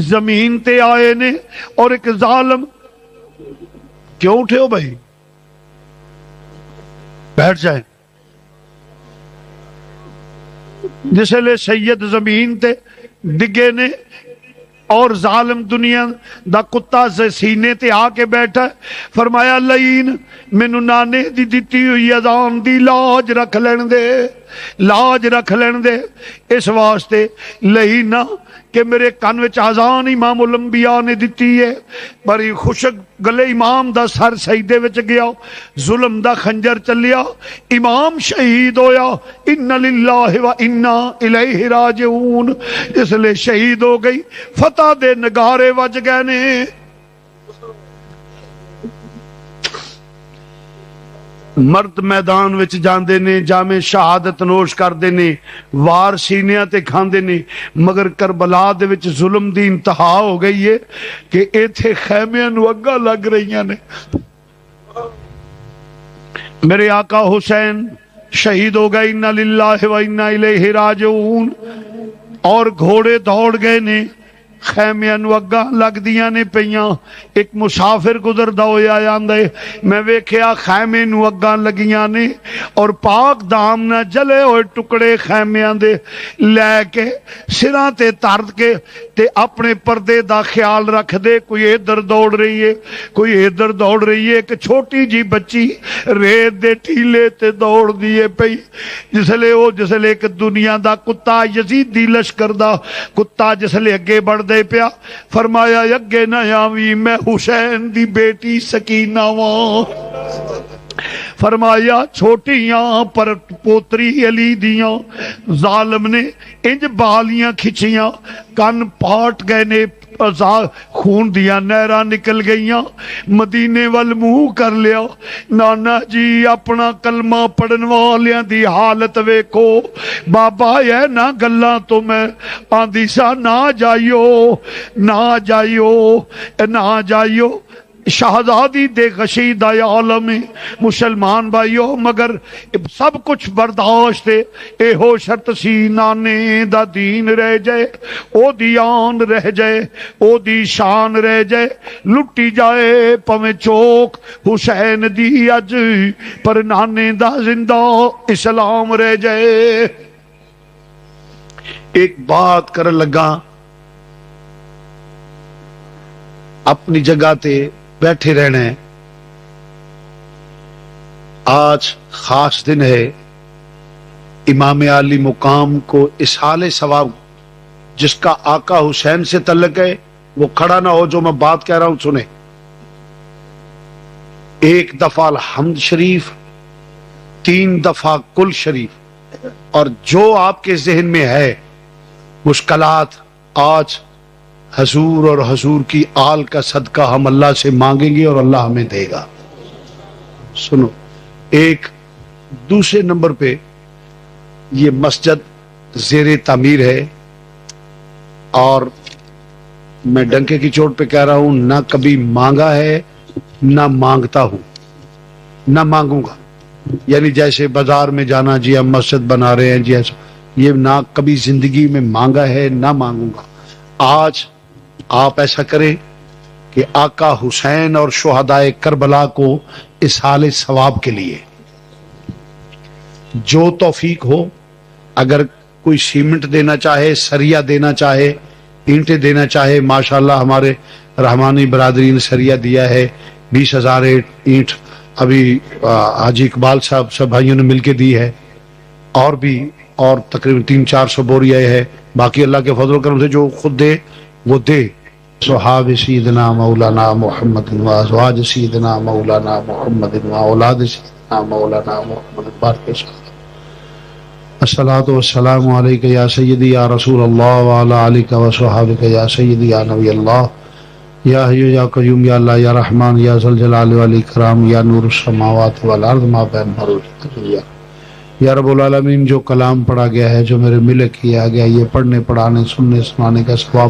زمین تے آئے نے، اور ایک ظالم، کیوں اٹھے ہو بھائی؟ بیٹھ جائیں۔ جس لے سید زمین تے ڈگے نے اور ظالم دنیا دا کتا سے سینے تے آ کے بیٹھا، فرمایا لئین مینو نانے دی دتی ہوئی اذان دی لاج رکھ لین دے، لاج رکھ لین دے، اس واسطے لئینا کہ میرے کان وچ اذان امام الانبیاء نے دتی ہے، بڑی خوشک گلے امام دا سر سجدے وچ گیا، ظلم دا خنجر چلیا، امام شہید ہویا، ان للہ و انا الیہ راجعون، اس لئے شہید ہو گئی، فتح دے نگارے وج گئے نے۔ مرد میدان وچ جاندے نے، جامے شہادت نوش کردے نے، وار سینیاں تے کھاندے نے، مگر کربلا دے وچ ظلم دی انتہا ہو گئی ہے کہ ایتھے خیمیاں نو اگا لگ رہیاں نے۔ میرے آقا حسین شہید ہو گئے، انا للہ و انا الیہ راجعون، اور گھوڑے دوڑ گئے نے، خیمیاں نو اگاں لگ دیاں نے پیاں۔ ایک مسافر گزردا ہویا آندے، میں ویکھیا خیمے نو اگاں لگیاں نے، اور پاک دام نہ جلے ہوئے ٹکڑے خیمیاں دے لے کے سراں تے ترد کے تے اپنے پردے دا خیال رکھ دے، کوئی ادھر دوڑ رہی ہے، کوئی ادھر دوڑ رہی ہے، ایک چھوٹی جی بچی ریت دے ٹھیلے تے دوڑ دیے پئی، جس لے ایک دنیا دا کتا یزیدی لشکر دا کتا جس لے اگے بڑھ دے پیا، فرمایا اگے نہ آویں میں حسین دی بیٹی سکینہ واں، فرمایا چھوٹیاں پر پوتری علی دیاں، ظالم نے انج بالیاں کھچیاں، کن پاٹ گئے نے، خون دیا نہراں نکل گئیاں، مدینے وال منہ کر لیا، نانا جی اپنا کلمہ پڑھن والیاں دی حالت ویکھو، بابا یہ نہ گلاں تو میں آندی سا نہ جائیو، نہ جائیو، نہ جائیو، شہزادی دے غشیدہ عالم مسلمان بھائیو، مگر سب کچھ برداشت اے ہو شرط سی نانے دا دین رہ جائے، او دی آن رہ جائے، او دی شان رہ جائے، لٹی جائے پویں چوک حسین دی اج، پر نانے دا زندہ اسلام رہ جائے۔ ایک بات کرن لگا، اپنی جگہ تے بیٹھے رہنا ہے، آج خاص دن ہے، امام عالی مقام کو اسحال ثواب جس کا آقا حسین سے تعلق ہے، وہ کھڑا نہ ہو، جو میں بات کہہ رہا ہوں سنیں۔ ایک دفعہ الحمد شریف، 3 دفعہ کل شریف، اور جو آپ کے ذہن میں ہے مشکلات، آج حضور اور حضور کی آل کا صدقہ ہم اللہ سے مانگیں گے اور اللہ ہمیں دے گا۔ سنو، ایک دوسرے نمبر پہ یہ مسجد زیر تعمیر ہے، اور میں ڈنکے کی چوٹ پہ کہہ رہا ہوں، نہ کبھی مانگا ہے نہ مانگتا ہوں، نہ مانگوں گا، یعنی جیسے بازار میں جانا جی ہم مسجد بنا رہے ہیں جی ایسا، یہ نہ کبھی زندگی میں مانگا ہے نہ مانگوں گا۔ آج آپ ایسا کریں کہ آقا حسین اور شہدائے کربلا کو اسحال ثواب کے لیے جو توفیق ہو، اگر کوئی سیمنٹ دینا چاہے، سریا دینا چاہے، اینٹیں دینا چاہے، ماشاءاللہ ہمارے رحمانی برادری نے سریا دیا ہے، 20,000 اینٹ ابھی حاجی اقبال صاحب سب بھائیوں نے مل کے دی ہے، اور بھی اور تقریباً 300-400 بوریا ہے، باقی اللہ کے فضل و کرم سے جو خود دے وہ دے۔ صحاب سیدنا مولانا محمد و ازواج سیدنا مولانا محمد و اولاد سیدنا مولانا محمد بارک الصلاۃ والسلام علیک یا سیدی یا رسول اللہ وعلی آلک و صحابک یا سیدی یا نبی اللہ یا حی یا قیوم یا اللہ یا رحمان یا ذل جلال والاکرام یا نور السماوات والارض ما بین مروج یا رب العالمین، جو کلام پڑھا گیا ہے، جو میرے ملک کیا گیا، یہ پڑھنے پڑھانے سننے سنانے کا ثواب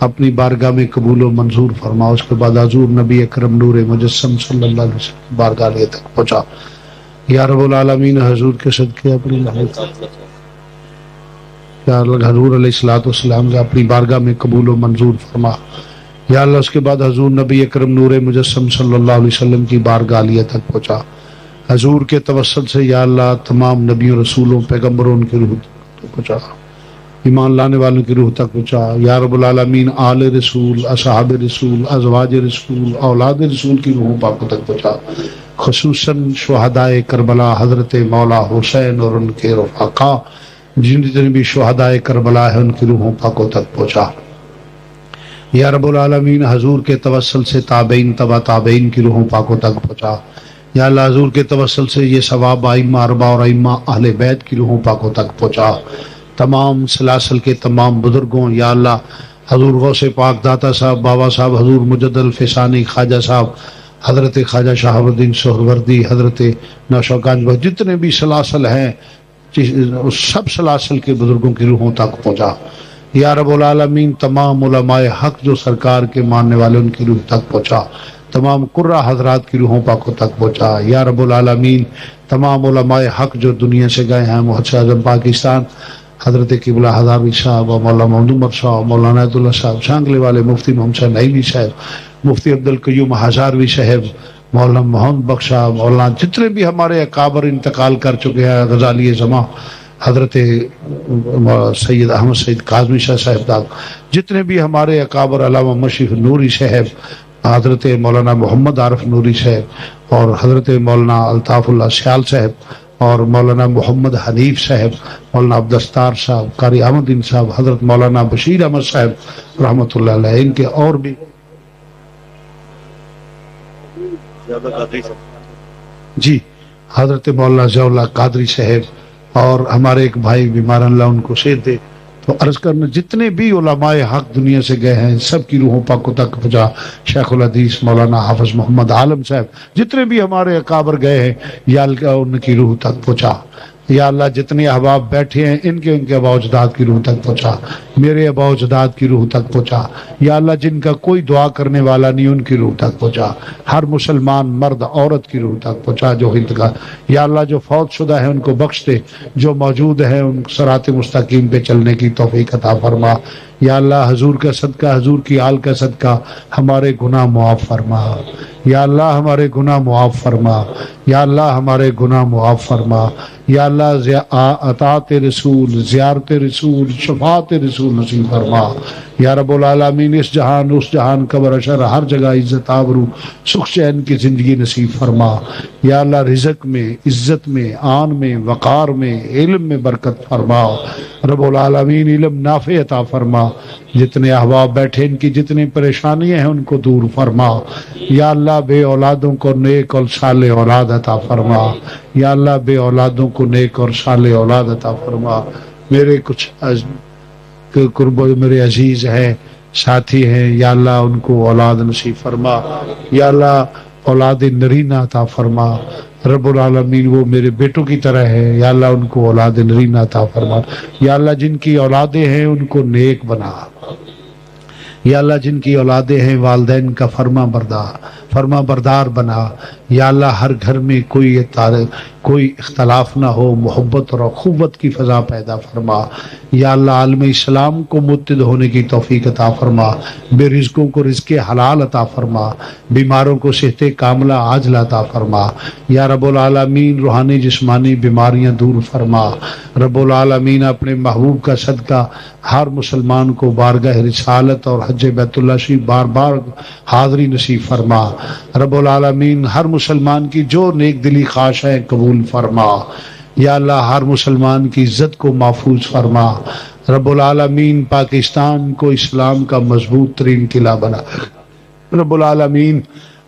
اپنی بارگاہ میں قبول و منظور فرما۔ اس کے بعد حضور نبی اکرم نور مجسم صلی اللہ علیہ وسلم کی بارگاہ تک پہنچا۔ یا رب العالمین، حضور کے صدقے اپنی یا اللہ حضور علیہ الصلوۃ والسلام کا اپنی بارگاہ میں قبول و منظور فرما۔ یا اللہ اس کے بعد حضور نبی اکرم نور مجسم صلی اللہ علیہ وسلم کی بارگاہ عالیہ تک پہنچا۔ حضور کے توسل سے یا اللہ تمام نبیوں رسولوں پیغمبروں کی روح تک پہنچا، ایمان لانے والوں کی روح تک پہنچا۔ یا رب العالمین، آل رسول، اصحاب رسول، ازواج رسول، اولاد رسول کی روح پاکوں تک پہنچا، خصوصاً شہدائے کربلا حضرت مولا حسین اور ان کے رفقا جتنے بھی شہدائے کربلا ہیں ان کی روحوں پاکوں تک پہنچا۔ یا رب العالمین، حضور کے توسل سے تابعین تبع تابعین کی روحوں پاکوں تک پہنچا۔ یا اللہ حضور کے توسل سے یہ ثواب ائمہ اربعہ اور ائمہ اہل بیت کی روحوں پاکوں تک پہنچا۔ تمام سلاسل کے تمام بزرگوں، یا اللہ حضور غوث پاک داتا صاحب، بابا صاحب حضور مجد الفسانی خواجہ صاحب، حضرت خواجہ شہاب الدین سہروردی، حضرت نوشاگنج، جتنے بھی سلاسل ہیں اس سب سلاسل کے بزرگوں کی روحوں تک پہنچا۔ یا رب العالمین، تمام علماء حق جو سرکار کے ماننے والے ان کی روح تک پہنچا، تمام قرہ حضرات کی روحوں پاکوں تک پہنچا۔ یا رب العالمین، تمام علماء حق جو دنیا سے گئے ہیں، محدث اعظم پاکستان حضرت قبلہ ہزاروی صاحب اور مولانا محمد عمر صاحب، مولانا عبداللہ صاحب شانگلے والے، مفتی محمد صاحب نعیمی صاحب، مفتی عبدالقیوم ہزاروی صاحب، مولانا محمد بخش صاحب، مولانا جتنے بھی ہمارے اکابر انتقال کر چکے ہیں، غزالی زماں حضرت سید احمد سید کاظمی شاہ صاحب، جتنے بھی ہمارے اکابر، علامہ مشرف نوری صاحب، حضرت مولانا محمد عارف نوری صاحب اور حضرت مولانا الطاف اللہ سیال صاحب اور مولانا محمد حنیف صاحب، مولانا عبدالستار صاحب، قاری احمد دین صاحب، حضرت مولانا بشیر احمد صاحب رحمۃ اللہ علیہ، ان کے اور بھی جی حضرت مولانا ضیاء اللہ قادری صاحب اور ہمارے ایک بھائی بیمار، اللہ ان کو صحت دے۔ تو عرض کرنا، جتنے بھی علماء حق دنیا سے گئے ہیں سب کی روحوں پاکوں تک پہنچا۔ شیخ الحدیث مولانا حافظ محمد عالم صاحب، جتنے بھی ہمارے اکابر گئے ہیں یا اللہ ان کی روح تک پہنچا۔ یا اللہ جتنے احباب بیٹھے ہیں ان کے آباء و اجداد کی روح تک پہنچا، میرے آباء و اجداد کی روح تک پہنچا۔ یا اللہ جن کا کوئی دعا کرنے والا نہیں ان کی روح تک پہنچا، ہر مسلمان مرد عورت کی روح تک پہنچا جو انتقال۔ یا اللہ جو فوت شدہ ہیں ان کو بخش دے، جو موجود ہیں ان صراط مستقیم پہ چلنے کی توفیق عطا فرما۔ یا اللہ حضور کا صدقہ، حضور کی آل کا صدقہ ہمارے گناہ معاف فرما۔ یا اللہ ہمارے گناہ معاف فرما۔ یا اللہ ہمارے گناہ معاف فرما۔ یا اللہ اطاعت رسول، زیارت رسول، شفاعت رسول نصیب فرما۔ یا رب العالمین، اس جہان اس جہان قبر اشر ہر جگہ عزت آبرو سکھ چین کی زندگی نصیب فرما۔ یا اللہ رزق میں، عزت میں، آن میں، وقار میں، علم میں برکت فرما۔ رب العالمین علم نافع عطا فرما۔ جتنے احباب بیٹھے ان کی جتنی پریشانیاں ہیں ان کو دور فرما۔ یا اللہ بے اولادوں کو نیک اور صالح اولاد عطا فرما۔ یا اللہ بے اولادوں کو نیک اور صالح اولاد عطا فرما۔ میرے کچھ قرب میرے عزیز ہیں، ساتھی ہیں، یا اللہ ان کو اولاد نصیب فرما۔ یا اللہ اولاد نرینہ عطا فرما۔ رب العالمین وہ میرے بیٹوں کی طرح ہے، یا اللہ ان کو اولاد نرینہ عطا فرما۔ یا اللہ جن کی اولادیں ہیں ان کو نیک بنا۔ یا اللہ جن کی اولادیں ہیں والدین کا فرما بردار بنا۔ یا اللہ ہر گھر میں کوئی اختلاف نہ ہو، محبت اور اخوت کی فضا پیدا فرما۔ یا اللہ عالم اسلام کو متحد ہونے کی توفیق عطا فرما۔ بے رزقوں کو رزق حلال عطا فرما، بیماروں کو صحت کاملہ عاجلہ عطا فرما۔ یا رب العالمین روحانی جسمانی بیماریاں دور فرما۔ رب العالمین اپنے محبوب کا صدقہ ہر مسلمان کو بارگاہ رسالت اور حج بیت اللہ شریف بار بار حاضری نصیب فرما۔ رب العالمین ہر مسلمان کی جو نیک دلی خواہش ہے قبول فرما۔ یا اللہ ہر مسلمان کی عزت کو محفوظ فرما۔ رب العالمین پاکستان کو اسلام کا مضبوط ترین قلعہ بنا۔ رب العالمین